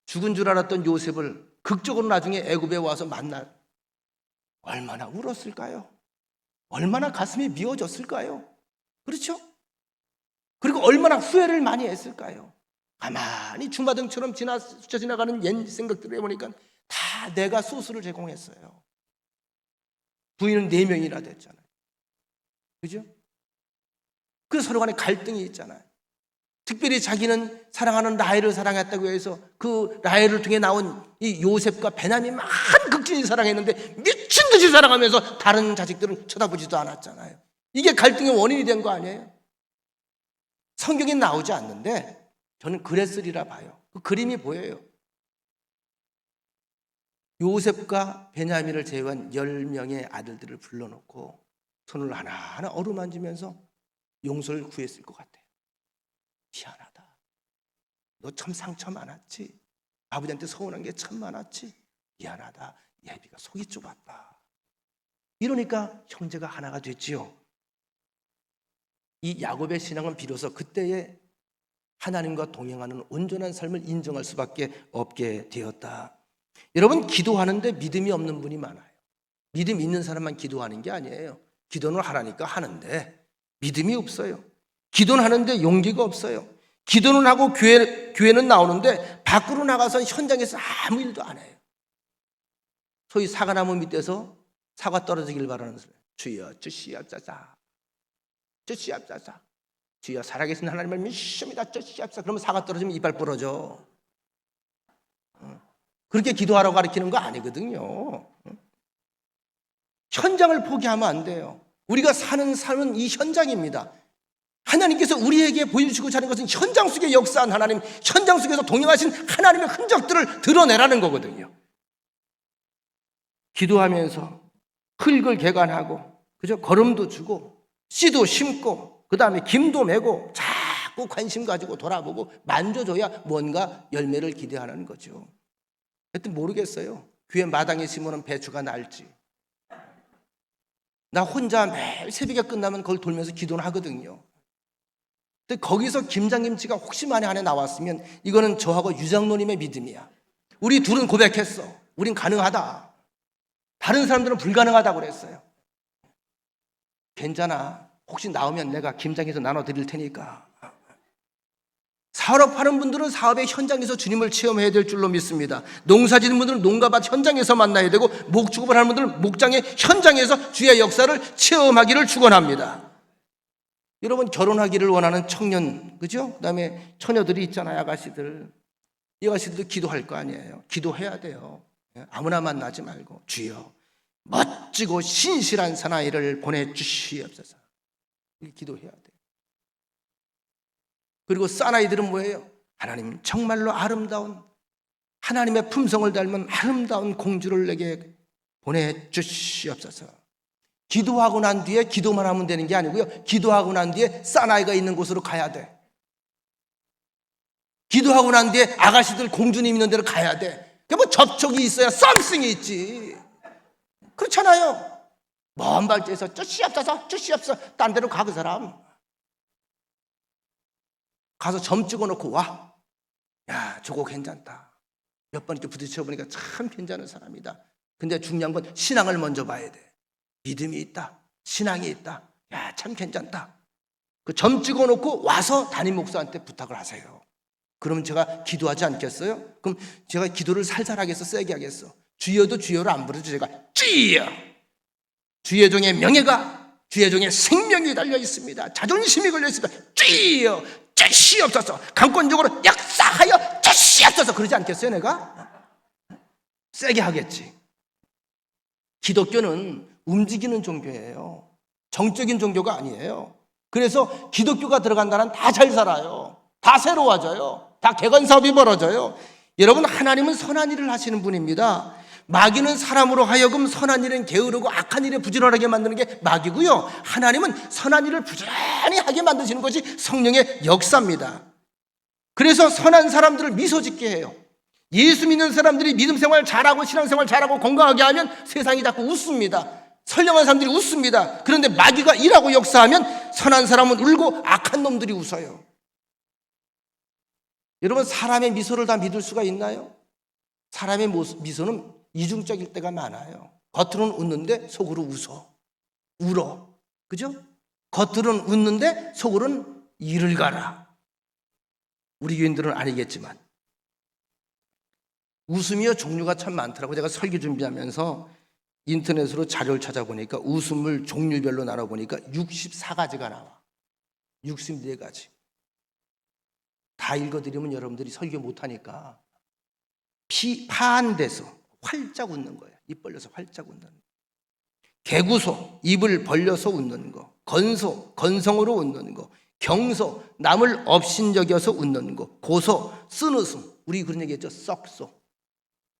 [SPEAKER 1] 죽은 줄 알았던 요셉을 극적으로 나중에 애굽에 와서 만날 얼마나 울었을까요? 얼마나 가슴이 미어졌을까요? 그렇죠? 그리고 얼마나 후회를 많이 했을까요? 가만히 주마등처럼 스쳐 지나가는 옛 생각들을 해보니까 다 내가 소스를 제공했어요. 부인은 4명이나 됐잖아요. 그죠? 그래서 서로 간에 갈등이 있잖아요. 특별히 자기는 사랑하는 라헬을 사랑했다고 해서 그 라헬을 통해 나온 이 요셉과 베냐민이 많은 극진히 사랑했는데 미친 듯이 사랑하면서 다른 자식들은 쳐다보지도 않았잖아요. 이게 갈등의 원인이 된 거 아니에요? 성경에 나오지 않는데 저는 그랬으리라 봐요. 그 그림이 보여요. 요셉과 베냐민을 제외한 10명의 아들들을 불러놓고 손을 하나하나 어루만지면서 용서를 구했을 것 같아요. 미안하다. 너 참 상처 많았지. 아버지한테 서운한 게 참 많았지. 미안하다. 예비가 속이 좁았다. 이러니까 형제가 하나가 됐지요. 이 야곱의 신앙은 비로소 그때에 하나님과 동행하는 온전한 삶을 인정할 수밖에 없게 되었다. 여러분, 기도하는데 믿음이 없는 분이 많아요. 믿음 있는 사람만 기도하는 게 아니에요. 기도는 하라니까 하는데 믿음이 없어요. 기도는 하는데 용기가 없어요. 기도는 하고 교회는 나오는데 밖으로 나가서 현장에서 아무 일도 안 해요. 소위 사과나무 밑에서 사과 떨어지길 바라는 소리. 주여 주시옵소서. 주시옵소서. 주여 살아계신 하나님을 믿습니다. 주시옵소서. 그러면 사과 떨어지면 이빨 부러져. 그렇게 기도하라고 가르치는 거 아니거든요. 현장을 포기하면 안 돼요. 우리가 사는 삶은 이 현장입니다. 하나님께서 우리에게 보여주시고 자는 것은 현장 속에 역사한 하나님, 현장 속에서 동행하신 하나님의 흔적들을 드러내라는 거거든요. 기도하면서 흙을 개간하고, 그죠? 걸음도 주고, 씨도 심고, 그 다음에 김도 메고, 자꾸 관심 가지고 돌아보고 만져줘야 뭔가 열매를 기대하는 거죠. 하여튼 모르겠어요. 교회 마당에 심으면 배추가 날지. 나 혼자 매일 새벽에 끝나면 그걸 돌면서 기도는 하거든요. 근데 거기서 김장김치가 혹시 만에 안에 나왔으면 이거는 저하고 유장노님의 믿음이야. 우리 둘은 고백했어. 우린 가능하다. 다른 사람들은 불가능하다고 그랬어요. 괜찮아. 혹시 나오면 내가 김장해서 나눠드릴 테니까. 사업하는 분들은 사업의 현장에서 주님을 체험해야 될 줄로 믿습니다. 농사 짓는 분들은 농가밭 현장에서 만나야 되고, 목축업을 하는 분들은 목장의 현장에서 주의 역사를 체험하기를 축원합니다. 여러분, 결혼하기를 원하는 청년, 그죠? 그 다음에 처녀들이 있잖아요. 아가씨들. 이 아가씨들도 기도할 거 아니에요. 기도해야 돼요. 아무나 만나지 말고 주여 멋지고 신실한 사나이를 보내주시옵소서. 이렇게 기도해야 돼요. 그리고 사나이들은 뭐예요? 하나님 정말로 아름다운, 하나님의 품성을 닮은 아름다운 공주를 내게 보내주시옵소서. 기도하고 난 뒤에 기도만 하면 되는 게 아니고요, 기도하고 난 뒤에 사나이가 있는 곳으로 가야 돼. 기도하고 난 뒤에 아가씨들 공주님 있는 데로 가야 돼. 그 뭐 접촉이 있어야 썸씽이 있지. 그렇잖아요. 먼 발자에서 주시옵소서 주시옵소서 딴 데로 가. 그 사람 가서 점 찍어놓고 와. 야, 저거 괜찮다. 몇 번 이렇게 부딪혀보니까 참 괜찮은 사람이다. 근데 중요한 건 신앙을 먼저 봐야 돼. 믿음이 있다, 신앙이 있다. 야, 참 괜찮다. 그 점 찍어놓고 와서 담임 목사한테 부탁을 하세요. 그러면 제가 기도하지 않겠어요? 그럼 제가 기도를 살살 하겠어, 세게 하겠어? 주여도 주여를 안 부르죠. 제가 주여, 주의 종의 명예가, 주의 종의 생명이 달려 있습니다. 자존심이 걸려 있습니다. 주여 주시옵소서. 강권적으로 역사하여 주시옵소서. 그러지 않겠어요? 내가 세게 하겠지. 기독교는 움직이는 종교예요. 정적인 종교가 아니에요. 그래서 기독교가 들어간 나라는 다 잘 살아요. 다 새로워져요. 다 개건사업이 벌어져요. 여러분, 하나님은 선한 일을 하시는 분입니다. 마귀는 사람으로 하여금 선한 일은 게으르고 악한 일에 부지런하게 만드는 게 마귀고요, 하나님은 선한 일을 부지런히 하게 만드시는 것이 성령의 역사입니다. 그래서 선한 사람들을 미소 짓게 해요. 예수 믿는 사람들이 믿음 생활 잘하고 신앙생활 잘하고 건강하게 하면 세상이 자꾸 웃습니다. 선량한 사람들이 웃습니다. 그런데 마귀가 일하고 역사하면 선한 사람은 울고 악한 놈들이 웃어요. 여러분, 사람의 미소를 다 믿을 수가 있나요? 사람의 미소는 이중적일 때가 많아요. 겉으로는 웃는데 속으로 울어. 그죠? 겉으로는 웃는데 속으로는 이를 가라. 우리 교인들은 아니겠지만 웃음이요 종류가 참 많더라고요. 제가 설교 준비하면서 인터넷으로 자료를 찾아보니까 웃음을 종류별로 나눠보니까 64가지가 나와. 64가지. 다 읽어드리면 여러분들이 설교 못하니까 파한돼서 활짝 웃는 거예요. 입 벌려서 활짝 웃는 거. 개구소, 입을 벌려서 웃는 거. 건소, 건성으로 웃는 거. 경소, 남을 업신여겨서 웃는 거. 고소, 쓴웃음. 우리 그런 얘기 했죠. 썩소.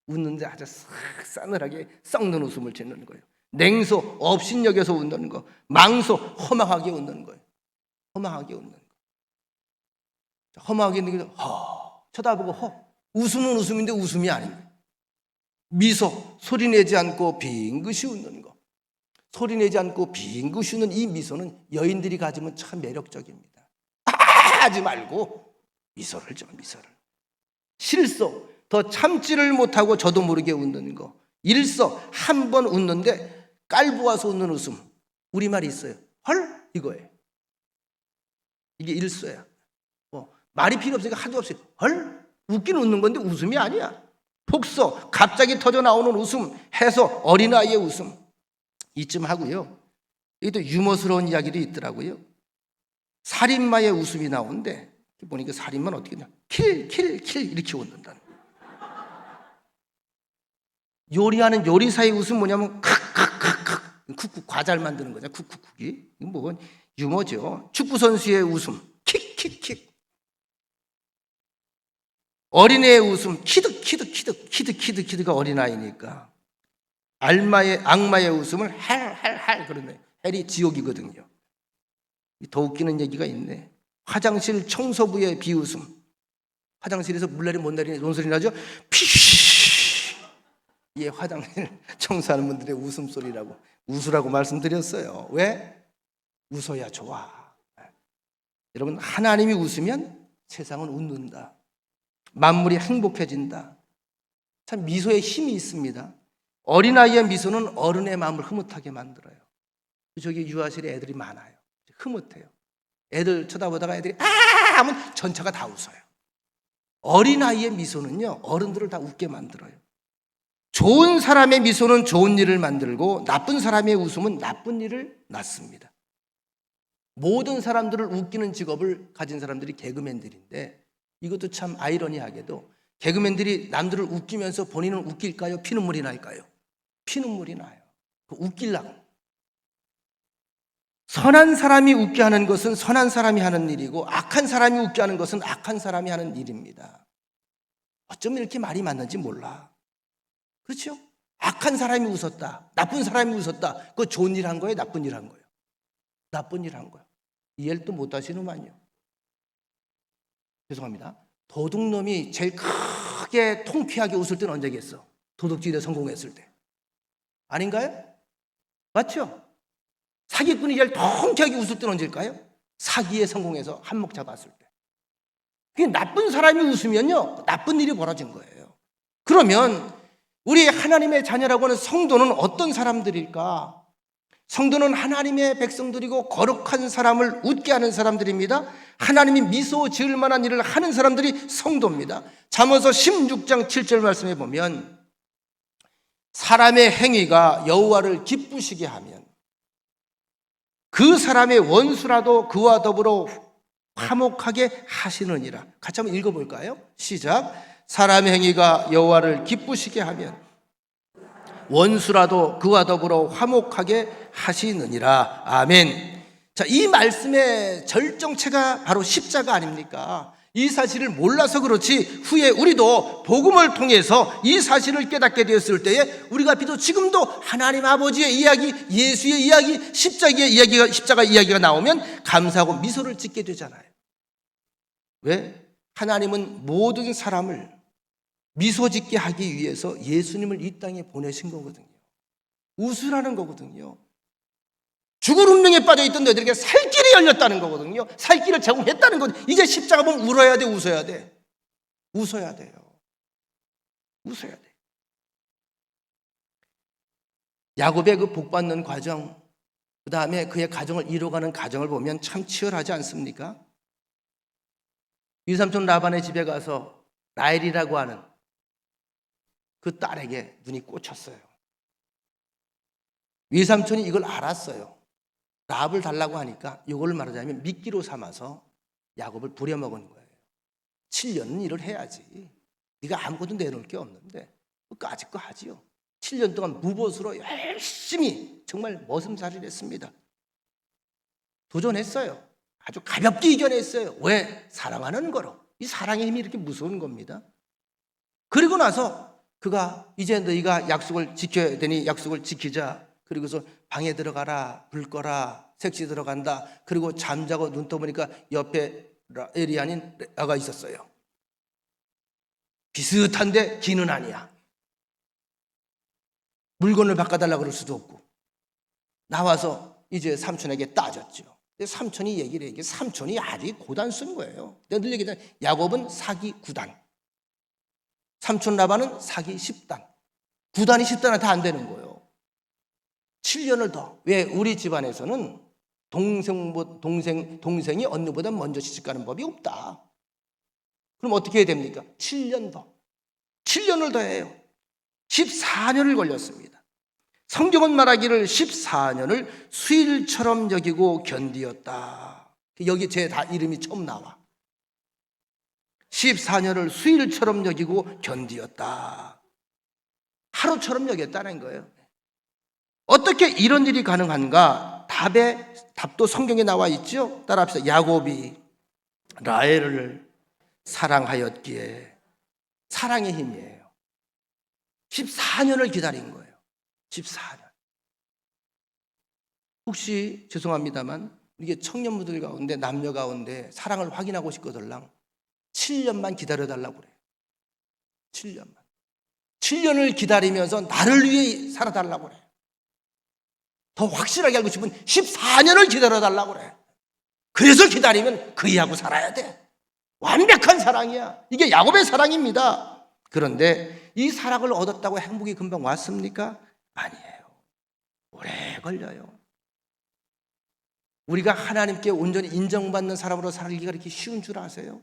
[SPEAKER 1] 웃는데 아주 싹 싸늘하게 썩는 웃음을 짓는 거예요. 냉소, 업신여겨서 웃는 거. 망소, 허망하게 웃는 거예요. 허망하게 웃는 거. 허망하게 웃는 게 쳐다보고 웃음은 웃음인데 웃음이 아닙니다. 미소, 소리 내지 않고 빙긋이 웃는 거. 소리 내지 않고 빙긋이 웃는 이 미소는 여인들이 가지면 참 매력적입니다. 하지 말고 미소를 줘, 미소를. 실소, 더 참지를 못하고 저도 모르게 웃는 거. 일소, 한 번 웃는데 깔보아서 웃는 웃음. 우리말이 있어요. 헐? 이거예요. 이게 일소야. 말이 필요 없으니까 하도 없이 헐? 웃긴 웃는 건데 웃음이 아니야. 폭소, 갑자기 터져 나오는 웃음. 해소, 어린아이의 웃음. 이쯤 하고요. 이것도 유머스러운 이야기도 있더라고요. 살인마의 웃음이 나오는데 보니까 살인마는 어떻게 하냐. 킬 이렇게 웃는다는 거예요. 요리하는 요리사의 웃음 뭐냐면 칵칵칵칵 쿡쿡 과자를 만드는 거죠. 쿡쿡쿡이. 이건 뭐 유머죠. 축구선수의 웃음 킥킥킥. 어린애의 웃음 키득키득가 어린아이니까. 악마의 웃음을 할 그러네. 헬이 지옥이거든요. 더 웃기는 얘기가 있네. 화장실 청소부의 비웃음. 화장실에서 물내리 못 내리는 뭔 소리 나죠? 피쉬. 이게 화장실 청소하는 분들의 웃음소리라고 웃으라고 말씀드렸어요. 왜? 웃어야 좋아. 여러분, 하나님이 웃으면 세상은 웃는다. 만물이 행복해진다. 참 미소에 힘이 있습니다. 어린아이의 미소는 어른의 마음을 흐뭇하게 만들어요. 저기 유아실에 애들이 많아요. 흐뭇해요. 애들 쳐다보다가 애들이 하면 전체가 다 웃어요. 어린아이의 미소는요, 어른들을 다 웃게 만들어요. 좋은 사람의 미소는 좋은 일을 만들고 나쁜 사람의 웃음은 나쁜 일을 낳습니다. 모든 사람들을 웃기는 직업을 가진 사람들이 개그맨들인데, 이것도 참 아이러니하게도 개그맨들이 남들을 웃기면서 본인은 웃길까요? 피눈물이 날까요? 피눈물이 나요. 웃기려고. 선한 사람이 웃게 하는 것은 선한 사람이 하는 일이고, 악한 사람이 웃게 하는 것은 악한 사람이 하는 일입니다. 어쩌면 이렇게 말이 맞는지 몰라. 그렇죠? 악한 사람이 웃었다, 나쁜 사람이 웃었다. 그거 좋은 일 한 거예요? 나쁜 일 한 거예요? 나쁜 일 한 거예요. 이해를 또 못 하시는만요. 죄송합니다. 도둑놈이 제일 크게 통쾌하게 웃을 때는 언제겠어? 도둑질에 성공했을 때. 아닌가요? 맞죠? 사기꾼이 제일 통쾌하게 웃을 때는 언제일까요? 사기에 성공해서 한몫 잡았을 때. 그게 나쁜 사람이 웃으면요, 나쁜 일이 벌어진 거예요. 그러면 우리 하나님의 자녀라고 하는 성도는 어떤 사람들일까? 성도는 하나님의 백성들이고 거룩한 사람을 웃게 하는 사람들입니다. 하나님이 미소 지을 만한 일을 하는 사람들이 성도입니다. 잠언서 16장 7절 말씀에 보면 사람의 행위가 여호와를 기쁘시게 하면 그 사람의 원수라도 그와 더불어 화목하게 하시느니라. 같이 한번 읽어볼까요? 시작. 사람의 행위가 여호와를 기쁘시게 하면 원수라도 그와 더불어 화목하게 하시느니라. 아멘. 자, 이 말씀의 절정체가 바로 십자가 아닙니까? 이 사실을 몰라서 그렇지 후에 우리도 복음을 통해서 이 사실을 깨닫게 되었을 때에 우리가 비록 지금도 하나님 아버지의 이야기, 예수의 이야기, 십자가 이야기가 나오면 감사하고 미소를 짓게 되잖아요. 왜? 하나님은 모든 사람을 미소 짓게 하기 위해서 예수님을 이 땅에 보내신 거거든요. 웃으라는 거거든요. 죽을 운명에 빠져있던 너희들에게 살 길이 열렸다는 거거든요. 살 길을 제공했다는 건 이제 십자가 보면 울어야 돼, 웃어야 돼? 웃어야 돼요. 웃어야 돼. 야곱의 그 복받는 과정, 그 다음에 그의 가정을 이뤄가는 과정을 보면 참 치열하지 않습니까? 유삼촌 라반의 집에 가서 라헬이라고 하는 그 딸에게 눈이 꽂혔어요. 외삼촌이 이걸 알았어요. 라합을 달라고 하니까 이걸 말하자면 미끼로 삼아서 야곱을 부려먹은 거예요. 7년은 일을 해야지. 네가 아무것도 내놓을 게 없는데 까짓 거 하지요. 7년 동안 무보수로 열심히 정말 머슴살이를 했습니다. 도전했어요. 아주 가볍게 이겨냈어요. 왜? 사랑하는 거로. 이 사랑의 힘이 이렇게 무서운 겁니다. 그리고 나서 그가 이제 너희가 약속을 지켜야 되니 약속을 지키자. 그리고서 방에 들어가라, 불 꺼라, 색시 들어간다. 그리고 잠자고 눈 떠보니까 옆에 라헬이 아닌 레아가 있었어요. 비슷한데 기는 아니야. 물건을 바꿔달라 그럴 수도 없고. 나와서 이제 삼촌에게 따졌죠. 삼촌이 얘기를 해. 삼촌이 아주 고단 쓴 거예요. 내가 늘 얘기했잖아요. 야곱은 사기 9단. 삼촌 라반은 사기 10단. 9단이 10단은 다 안 되는 거예요. 7년을 더. 왜? 우리 집안에서는 동생이 언니보다 먼저 시집가는 법이 없다. 그럼 어떻게 해야 됩니까? 7년 더. 7년을 더 해요. 14년을 걸렸습니다. 성경은 말하기를 14년을 수일처럼 여기고 견디었다. 여기 제 다 이름이 처음 나와. 14년을 수일처럼 여기고 견디었다. 하루처럼 여겼다는 거예요. 어떻게 이런 일이 가능한가? 답도 성경에 나와 있죠. 따라합시다. 야곱이 라헬을 사랑하였기에. 사랑의 힘이에요. 14년을 기다린 거예요. 14년. 혹시 죄송합니다만 이게 청년분들 가운데 남녀 가운데 사랑을 확인하고 싶거들랑 7년만 기다려달라고 그래요. 7년만. 7년을 기다리면서 나를 위해 살아달라고 그래요. 더 확실하게 알고 싶으면 14년을 기다려달라고 그래. 그래서 기다리면 그이하고 살아야 돼. 완벽한 사랑이야. 이게 야곱의 사랑입니다. 그런데 이 사랑을 얻었다고 행복이 금방 왔습니까? 아니에요. 오래 걸려요. 우리가 하나님께 온전히 인정받는 사람으로 살기가 이렇게 쉬운 줄 아세요?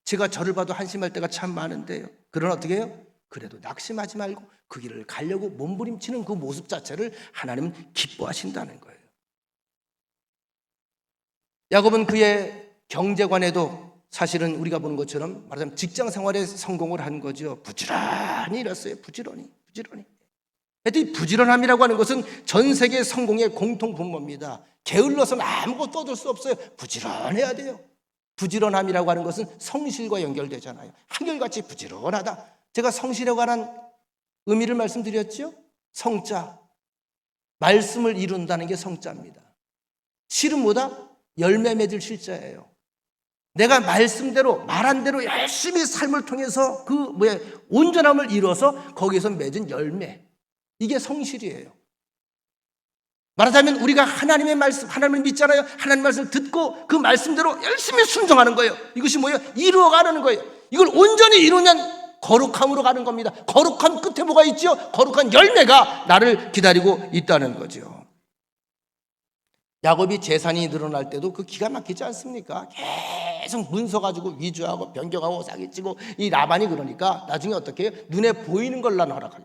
[SPEAKER 1] 제가 저를 봐도 한심할 때가 참 많은데요. 그러나 어떻게 해요? 그래도 낙심하지 말고 그 길을 가려고 몸부림치는 그 모습 자체를 하나님은 기뻐하신다는 거예요. 야곱은 그의 경제관에도 사실은 우리가 보는 것처럼 말하자면 직장 생활에 성공을 한 거죠. 부지런히 일했어요. 부지런히. 하여튼 부지런함이라고 하는 것은 전 세계 성공의 공통 분모입니다. 게을러서는 아무것도 얻을 수 없어요. 부지런해야 돼요. 부지런함이라고 하는 것은 성실과 연결되잖아요. 한결같이 부지런하다. 제가 성실에 관한 의미를 말씀드렸죠. 성자, 말씀을 이룬다는 게 성자입니다. 실은 뭐다? 열매 맺을 실자예요. 내가 말씀대로 말한 대로 열심히 삶을 통해서 온전함을 이뤄서 거기에서 맺은 열매, 이게 성실이에요. 말하자면 우리가 하나님의 말씀, 하나님을 믿잖아요. 하나님 말씀을 듣고 그 말씀대로 열심히 순종하는 거예요. 이것이 뭐예요? 이루어가는 거예요. 이걸 온전히 이루면 거룩함으로 가는 겁니다. 거룩함 끝에 뭐가 있죠? 거룩한 열매가 나를 기다리고 있다는 거죠. 야곱이 재산이 늘어날 때도 그 기가 막히지 않습니까? 계속 문서 가지고 위조하고 변경하고 사기치고, 이 라반이 그러니까 나중에 어떻게 해요? 눈에 보이는 걸 나는 허락하려.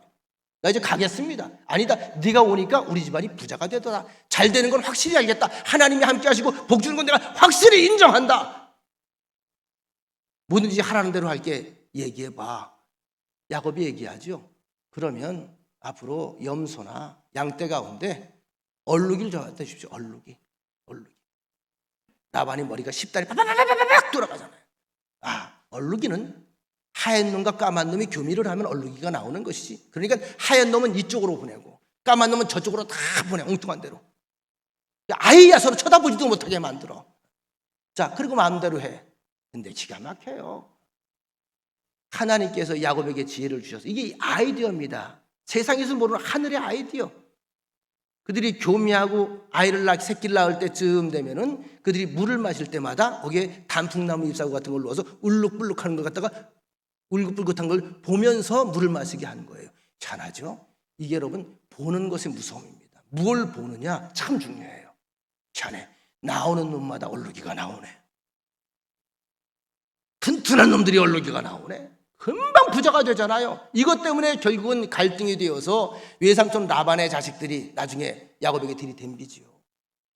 [SPEAKER 1] 나 이제 가겠습니다. 아니다, 네가 오니까 우리 집안이 부자가 되더라. 잘 되는 건 확실히 알겠다. 하나님이 함께 하시고 복 주는 건 내가 확실히 인정한다. 뭐든지 하라는 대로 할게. 얘기해봐. 야곱이 얘기하죠. 그러면 앞으로 염소나 양떼 가운데 얼룩이를 저한테 주십시오. 얼룩이. 라반이 머리가 10다리 빠바바바박 돌아가잖아요. 얼룩이는 하얀 놈과 까만 놈이 교미를 하면 얼룩이가 나오는 것이지. 그러니까 하얀 놈은 이쪽으로 보내고 까만 놈은 저쪽으로 다 보내. 엉뚱한 대로. 아예 서로 쳐다보지도 못하게 만들어. 자, 그리고 마음대로 해. 근데 기가 막혀요. 하나님께서 야곱에게 지혜를 주셔서, 이게 아이디어입니다. 세상에서 모르는 하늘의 아이디어. 그들이 교미하고 새끼를 낳을 때쯤 되면은 그들이 물을 마실 때마다 거기에 단풍나무 잎사귀 같은 걸 넣어서 울룩불룩하는 걸 갖다가 울긋불긋한 걸 보면서 물을 마시게 하는 거예요. 희한하죠? 이게 여러분 보는 것의 무서움입니다. 뭘 보느냐 참 중요해요. 희한해. 나오는 놈마다 얼룩이가 나오네. 튼튼한 놈들이 얼룩이가 나오네. 금방 부자가 되잖아요. 이것 때문에 결국은 갈등이 되어서 외삼촌 라반의 자식들이 나중에 야곱에게 들이댐비지요.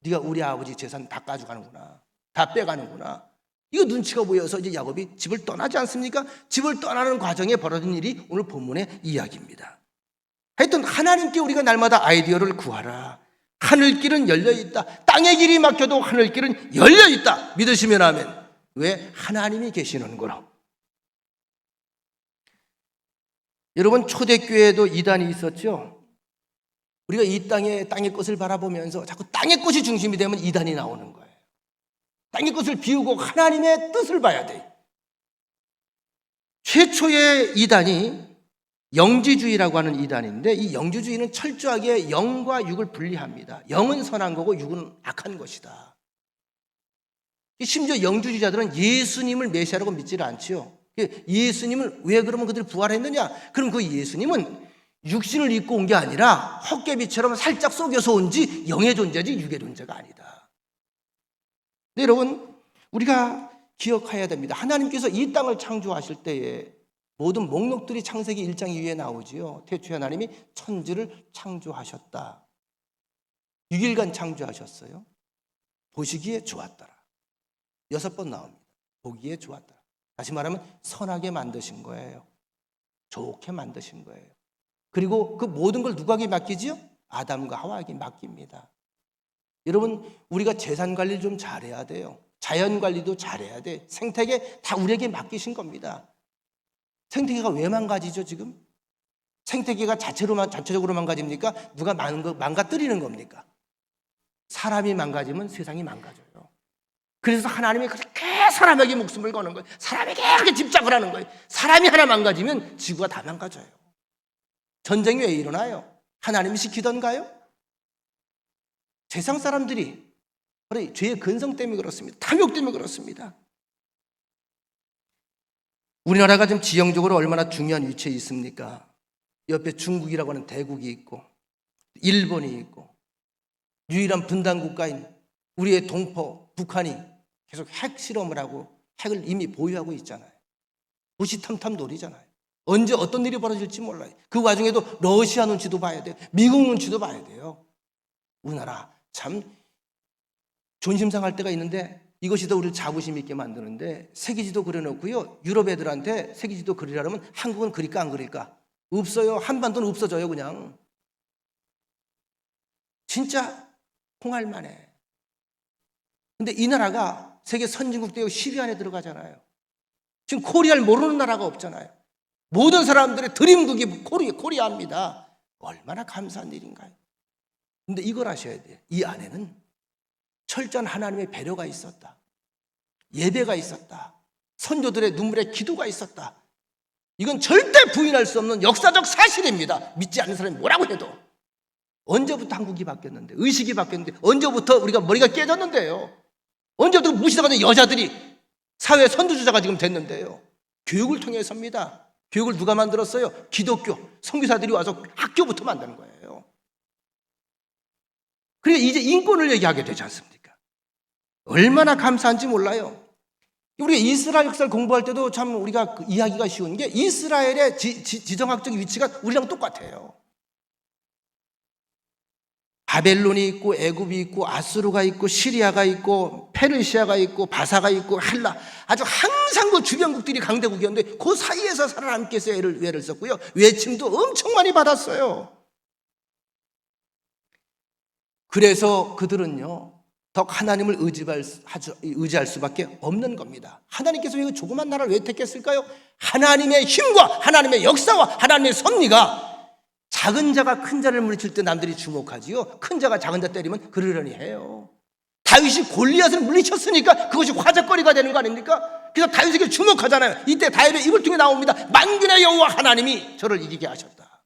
[SPEAKER 1] 네가 우리 아버지 재산 다 가져가는구나. 다 빼가는구나. 이거 눈치가 보여서 이제 야곱이 집을 떠나지 않습니까? 집을 떠나는 과정에 벌어진 일이 오늘 본문의 이야기입니다. 하여튼 하나님께 우리가 날마다 아이디어를 구하라. 하늘길은 열려있다. 땅의 길이 막혀도 하늘길은 열려있다. 믿으시면 아멘. 왜? 하나님이 계시는 거로. 여러분, 초대교회에도 이단이 있었죠. 우리가 이 땅의 것을 바라보면서 자꾸 땅의 것이 중심이 되면 이단이 나오는 거예요. 땅의 것을 비우고 하나님의 뜻을 봐야 돼. 최초의 이단이 영지주의라고 하는 이단인데, 이 영지주의는 철저하게 영과 육을 분리합니다. 영은 선한 거고 육은 악한 것이다. 심지어 영주주의자들은 예수님을 메시아라고 믿지를 않지요. 예수님을 왜 그러면 그들이 부활했느냐? 그럼 그 예수님은 육신을 입고 온 게 아니라 헛개비처럼 살짝 속여서 온지 영의 존재지 육의 존재가 아니다. 네, 여러분, 우리가 기억해야 됩니다. 하나님께서 이 땅을 창조하실 때에 모든 목록들이 창세기 1장 2회에 나오지요. 태초에 하나님이 천지를 창조하셨다. 6일간 창조하셨어요. 보시기에 좋았더라. 6번 나옵니다. 보기에 좋았더라. 다시 말하면 선하게 만드신 거예요. 좋게 만드신 거예요. 그리고 그 모든 걸 누구에게 맡기지요? 아담과 하와에게 맡깁니다. 여러분, 우리가 재산 관리를 좀 잘해야 돼요. 자연 관리도 잘해야 돼. 생태계 다 우리에게 맡기신 겁니다. 생태계가 왜 망가지죠, 지금? 생태계가 자체적으로 망가집니까? 누가 망가뜨리는 겁니까? 사람이 망가지면 세상이 망가져요. 그래서 하나님이 그렇게 사람에게 목숨을 거는 거예요. 사람에게 그렇게 집착을 하는 거예요. 사람이 하나 망가지면 지구가 다 망가져요. 전쟁이 왜 일어나요? 하나님이 시키던가요? 세상 사람들이 바로 죄의 근성 때문에 그렇습니다. 탐욕 때문에 그렇습니다. 우리나라가 지금 지형적으로 얼마나 중요한 위치에 있습니까? 옆에 중국이라고 하는 대국이 있고 일본이 있고 유일한 분단 국가인 우리의 동포 북한이 계속 핵 실험을 하고 핵을 이미 보유하고 있잖아요. 무시탐탐 놀이잖아요. 언제 어떤 일이 벌어질지 몰라요. 그 와중에도 러시아 눈치도 봐야 돼요. 미국 눈치도 봐야 돼요. 우리나라 참 존심상할 때가 있는데 이것이 더 우리를 자부심 있게 만드는데 세계지도 그려놓고요. 유럽 애들한테 세계지도 그리라면 한국은 그릴까 안 그릴까? 없어요. 한반도는 없어져요 그냥. 진짜 통할 만해. 근데 이 나라가 세계 선진국 대역 10위 안에 들어가잖아요. 지금 코리아를 모르는 나라가 없잖아요. 모든 사람들의 드림국이 코리아입니다. 얼마나 감사한 일인가요? 근데 이걸 아셔야 돼요. 이 안에는 철저한 하나님의 배려가 있었다. 예배가 있었다. 선조들의 눈물의 기도가 있었다. 이건 절대 부인할 수 없는 역사적 사실입니다. 믿지 않는 사람이 뭐라고 해도. 언제부터 한국이 바뀌었는데, 의식이 바뀌었는데, 언제부터 우리가 머리가 깨졌는데요. 언제부터 무시당하는 여자들이 사회 선두주자가 지금 됐는데요. 교육을 통해서입니다. 교육을 누가 만들었어요? 기독교 선교사들이 와서 학교부터 만드는 거예요. 그러니까 이제 인권을 얘기하게 되지 않습니까? 얼마나 감사한지 몰라요. 우리가 이스라엘 역사를 공부할 때도 참 우리가 이해하기가 쉬운 게 이스라엘의 지정학적 위치가 우리랑 똑같아요. 바벨론이 있고 애굽이 있고 아수르가 있고 시리아가 있고 페르시아가 있고 바사가 있고 헬라, 아주 항상 그 주변국들이 강대국이었는데 그 사이에서 살아남기 위해서 애를 썼고요. 외침도 엄청 많이 받았어요. 그래서 그들은요 더욱 하나님을 의지할 수밖에 없는 겁니다. 하나님께서 이 조그만 나라를 왜 택했을까요? 하나님의 힘과 하나님의 역사와 하나님의 섭리가 작은 자가 큰 자를 물리칠 때 남들이 주목하지요. 큰 자가 작은 자 때리면 그러려니 해요. 다윗이 골리앗을 물리쳤으니까 그것이 화제거리가 되는 거 아닙니까? 그래서 다윗에게 주목하잖아요. 이때 다윗의 입을 통해 나옵니다. 만군의 여호와 하나님이 저를 이기게 하셨다.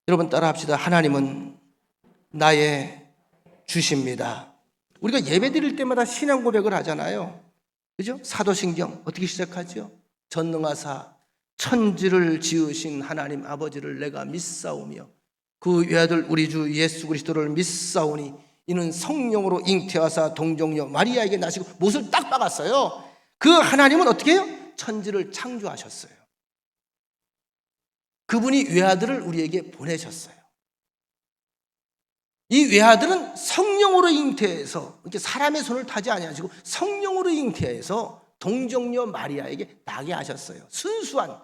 [SPEAKER 1] 여러분 따라합시다. 하나님은 나의 주십니다. 우리가 예배 드릴 때마다 신앙 고백을 하잖아요. 그죠? 사도신경 어떻게 시작하죠? 전능하사 천지를 지으신 하나님 아버지를 내가 믿사오며 그 외아들 우리 주 예수 그리스도를 믿사오니 이는 성령으로 잉태하사 동정녀 마리아에게 나시고 못을 딱 박았어요. 그 하나님은 어떻게 해요? 천지를 창조하셨어요. 그분이 외아들을 우리에게 보내셨어요. 이 외아들은 성령으로 잉태해서 이렇게 사람의 손을 타지 아니하시고 성령으로 잉태해서 동정녀 마리아에게 나게 하셨어요. 순수한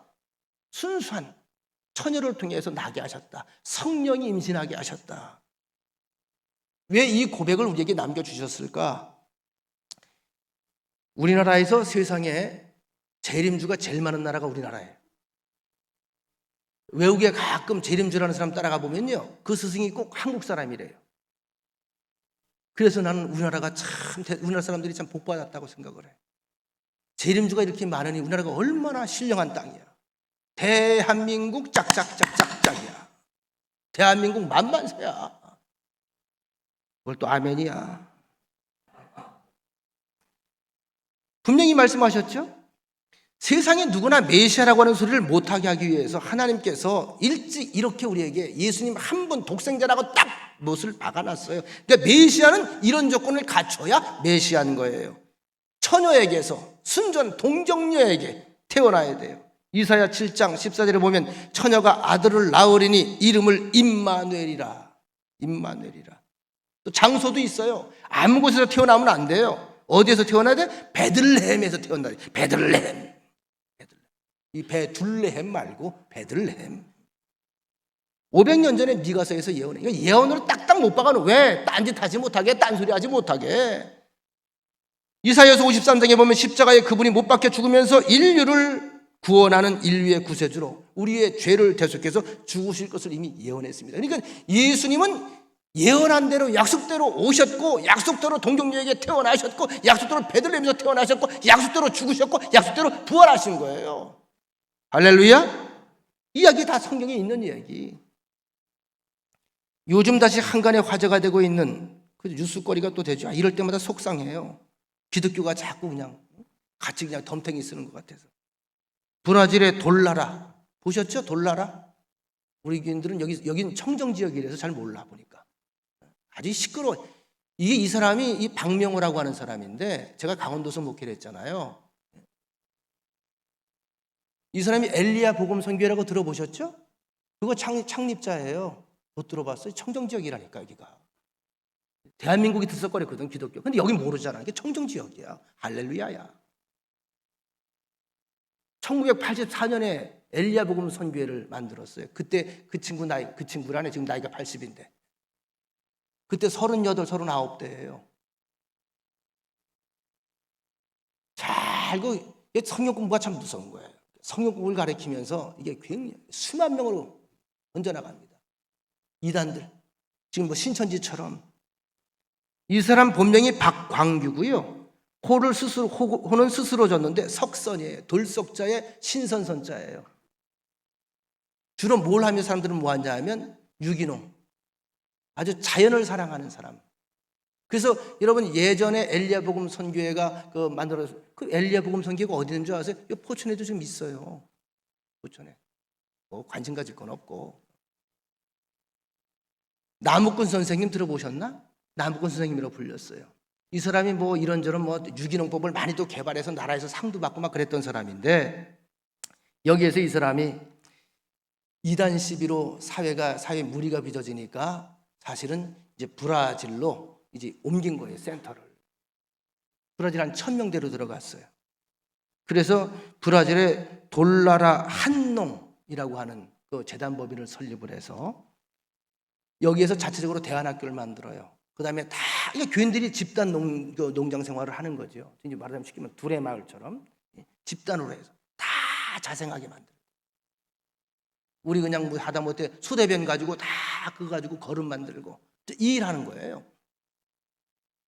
[SPEAKER 1] 처녀를 통해서 나게 하셨다. 성령이 임신하게 하셨다. 왜 이 고백을 우리에게 남겨주셨을까? 우리나라에서 세상에 재림주가 제일 많은 나라가 우리나라예요. 외국에 가끔 재림주라는 사람 따라가 보면요, 그 스승이 꼭 한국 사람이래요. 그래서 나는 우리나라 사람들이 참 복받았다고 생각을 해요. 재림주가 이렇게 많으니 우리나라가 얼마나 신령한 땅이야. 대한민국 짝짝짝짝짝이야. 대한민국 만만세야. 그걸 또 아멘이야. 분명히 말씀하셨죠? 세상에 누구나 메시아라고 하는 소리를 못하게 하기 위해서 하나님께서 일찍 이렇게 우리에게 예수님 한 분 독생자라고 딱 못을 박아놨어요. 그러니까 메시아는 이런 조건을 갖춰야 메시아인 거예요. 처녀에게서 순전 동정녀에게 태어나야 돼요. 이사야 7장 14절에 보면 처녀가 아들을 낳으리니 이름을 임마누엘이라. 임마누엘이라. 또 장소도 있어요. 아무 곳에서 태어나면 안 돼요. 어디에서 태어나야 돼? 베들레헴에서 태어나야 돼. 베들레헴. 이 베둘레헴 말고 베들레헴. 500년 전에 미가서에서 예언해. 이거 예언으로 딱딱 못 박아놓은. 왜? 딴짓 하지 못하게, 딴소리 하지 못하게. 이사야서 53장에 보면 십자가에 그분이 못 박혀 죽으면서 인류를 구원하는 인류의 구세주로 우리의 죄를 대속해서 죽으실 것을 이미 예언했습니다. 그러니까 예수님은 예언한 대로 약속대로 오셨고, 약속대로 동정녀에게 태어나셨고, 약속대로 베들레헴에서 태어나셨고, 약속대로 죽으셨고, 약속대로 부활하신 거예요. 할렐루야. 이야기 다 성경에 있는 이야기. 요즘 다시 한간에 화제가 되고 있는 그 뉴스거리가 또 되죠. 이럴 때마다 속상해요. 기독교가 자꾸 그냥 같이 그냥 덤탱이 쓰는 것 같아서. 브라질의 돌라라 보셨죠? 돌라라. 우리 교인들은 여긴 청정지역이라서 잘 몰라 보니까. 아주 시끄러워. 이게 이 사람이 이 박명호라고 하는 사람인데, 제가 강원도서 목회를 했잖아요. 이 사람이 엘리야 복음 선교회라고 들어보셨죠? 그거 창립자예요. 못 들어봤어요? 청정지역이라니까 여기가. 대한민국이 들썩거렸거든 기독교. 근데 여기 모르잖아. 이게 청정지역이야. 할렐루야야. 1984년에 엘리야 복음 선교회를 만들었어요. 그때 그 친구라네. 지금 나이가 80인데. 그때 38, 39대예요. 성경 공부가 참 무서운 거예요. 성경 공부를 가르치면서 이게 굉장히 수만 명으로 얹어나갑니다. 이단들. 지금 신천지처럼. 이 사람 본명이 박광규고요. 호는 스스로 졌는데 석선이에요. 돌석자에 신선선자예요. 주로 뭘 하며 사람들은 뭐 하냐 하면 유기농. 아주 자연을 사랑하는 사람. 그래서 여러분 예전에 엘리야 복음 선교회가 만들어서 그 엘리야 복음 선교회가 어디 있는 줄 아세요? 포천에도 지금 있어요. 포천에. 관심 가질 건 없고. 나무꾼 선생님 들어보셨나? 나무꾼 선생님이라고 불렸어요. 이 사람이 이런저런 유기농법을 많이 또 개발해서 나라에서 상도 받고 막 그랬던 사람인데, 여기에서 이 사람이 이단 시비로 사회 무리가 빚어지니까 사실은 이제 브라질로 이제 옮긴 거예요, 센터를. 브라질 한 1000명대로 들어갔어요. 그래서 브라질의 돌라라 한농이라고 하는 그 재단법인을 설립을 해서 여기에서 자체적으로 대안학교를 만들어요. 그 다음에 다 교인들이 집단 농장 생활을 하는 거죠. 이제 말하자면 시키면 두레 마을처럼 집단으로 해서 다 자생하게 만들어요. 우리 그냥 하다못해 소대변 가지고 다 그거 가지고 거름 만들고 이 일하는 거예요.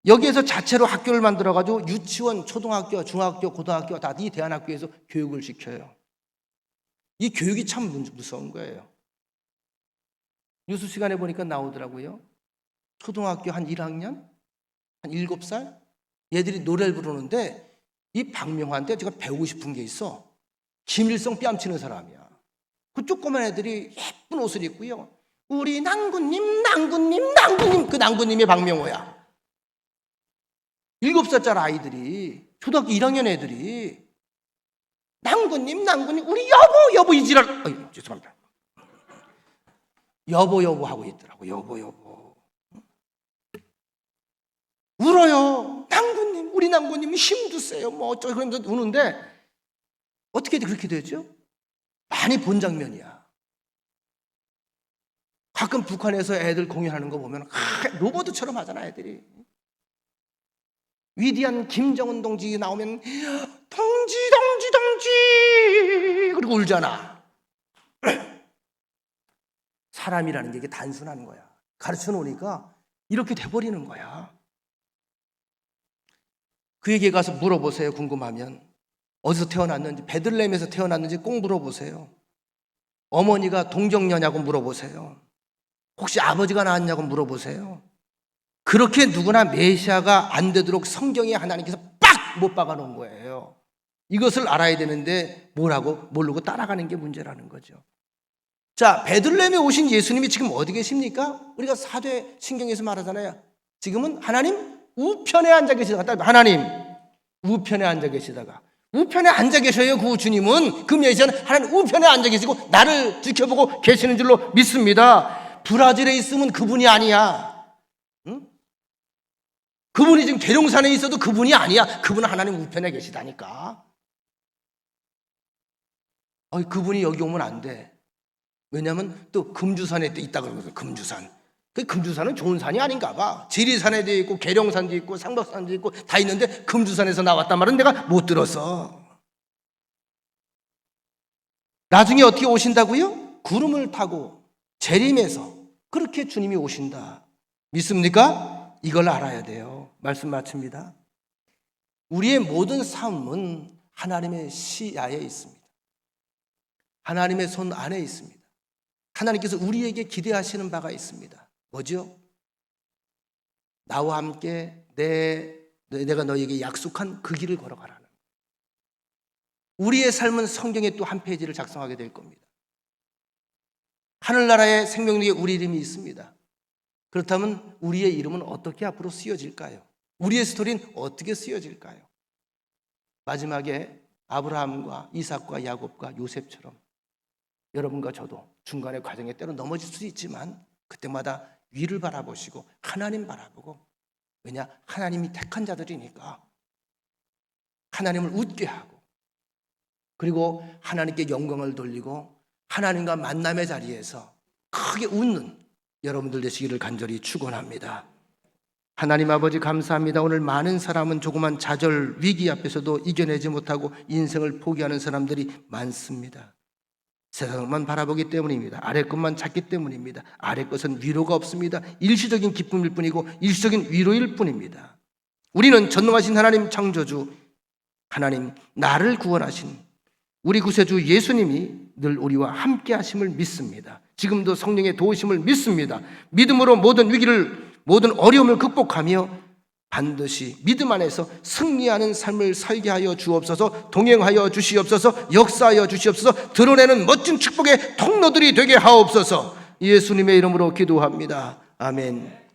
[SPEAKER 1] 여기에서 자체로 학교를 만들어가지고 유치원, 초등학교, 중학교, 고등학교 다 이 대안학교에서 교육을 시켜요. 이 교육이 참 무서운 거예요. 뉴스 시간에 보니까 나오더라고요. 초등학교 한 1학년? 한 7살? 얘들이 노래를 부르는데 이 박명호한테 제가 배우고 싶은 게 있어. 김일성 뺨치는 사람이야. 그 조그만 애들이 예쁜 옷을 입고요. 우리 낭군님 그 낭군님이 박명호야. 7살짜리 아이들이, 초등학교 1학년 애들이 낭군님 우리 여보 이 지랄. 죄송합니다. 여보 하고 있더라고. 여보. 울어요. 낭구님, 우리 낭구님 힘도 세요. 뭐 어쩌고 그러면서 우는데 어떻게 그렇게 되죠? 많이 본 장면이야. 가끔 북한에서 애들 공연하는 거 보면 로봇처럼 하잖아, 애들이. 위대한 김정은 동지 나오면 동지 그리고 울잖아. 사람이라는 게 이게 단순한 거야. 가르쳐 놓으니까 이렇게 돼버리는 거야. 그에게 가서 물어보세요. 궁금하면 어디서 태어났는지, 베들레헴에서 태어났는지 꼭 물어보세요. 어머니가 동정녀냐고 물어보세요. 혹시 아버지가 낳았냐고 물어보세요. 그렇게 누구나 메시아가 안 되도록 성경에 하나님께서 빡 못 박아 놓은 거예요. 이것을 알아야 되는데 모르고 따라가는 게 문제라는 거죠. 자, 베들레헴에 오신 예수님이 지금 어디 계십니까? 우리가 사도신경에서 말하잖아요. 지금은 하나님 우편에 앉아 계시다가, 하나님 우편에 앉아 계시다가, 우편에 앉아 계셔요. 그 주님은, 그 메시아는 하나님 우편에 앉아 계시고 나를 지켜보고 계시는 줄로 믿습니다. 브라질에 있으면 그분이 아니야. 응? 그분이 지금 계룡산에 있어도 그분이 아니야. 그분은 하나님 우편에 계시다니까. 그분이 여기 오면 안 돼. 왜냐하면 또 금주산에 또 있다고 그러거든. 금주산. 그 금주산은 좋은 산이 아닌가 봐. 지리산에도 있고 계룡산도 있고 상박산도 있고 다 있는데 금주산에서 나왔단 말은 내가 못 들었어. 나중에 어떻게 오신다고요? 구름을 타고 재림해서 그렇게 주님이 오신다. 믿습니까? 이걸 알아야 돼요. 말씀 마칩니다. 우리의 모든 삶은 하나님의 시야에 있습니다. 하나님의 손 안에 있습니다. 하나님께서 우리에게 기대하시는 바가 있습니다. 뭐죠? 나와 함께 내가 너에게 약속한 그 길을 걸어가라는. 우리의 삶은 성경에 또 한 페이지를 작성하게 될 겁니다. 하늘나라의 생명력에 우리 이름이 있습니다. 그렇다면 우리의 이름은 어떻게 앞으로 쓰여질까요? 우리의 스토리는 어떻게 쓰여질까요? 마지막에 아브라함과 이삭과 야곱과 요셉처럼 여러분과 저도 중간의 과정에 때로 넘어질 수 있지만 그때마다 위를 바라보시고 하나님 바라보고, 왜냐? 하나님이 택한 자들이니까 하나님을 웃게 하고, 그리고 하나님께 영광을 돌리고 하나님과 만남의 자리에서 크게 웃는 여러분들 되시기를 간절히 축원합니다. 하나님 아버지 감사합니다. 오늘 많은 사람은 조그만 좌절 위기 앞에서도 이겨내지 못하고 인생을 포기하는 사람들이 많습니다. 세상만 바라보기 때문입니다. 아래 것만 찾기 때문입니다. 아래 것은 위로가 없습니다. 일시적인 기쁨일 뿐이고 일시적인 위로일 뿐입니다. 우리는 전능하신 하나님 창조주 하나님, 나를 구원하신 우리 구세주 예수님이 늘 우리와 함께 하심을 믿습니다. 지금도 성령의 도우심을 믿습니다. 믿음으로 모든 위기를, 모든 어려움을 극복하며 반드시 믿음 안에서 승리하는 삶을 살게 하여 주옵소서. 동행하여 주시옵소서. 역사하여 주시옵소서. 드러내는 멋진 축복의 통로들이 되게 하옵소서. 예수님의 이름으로 기도합니다. 아멘.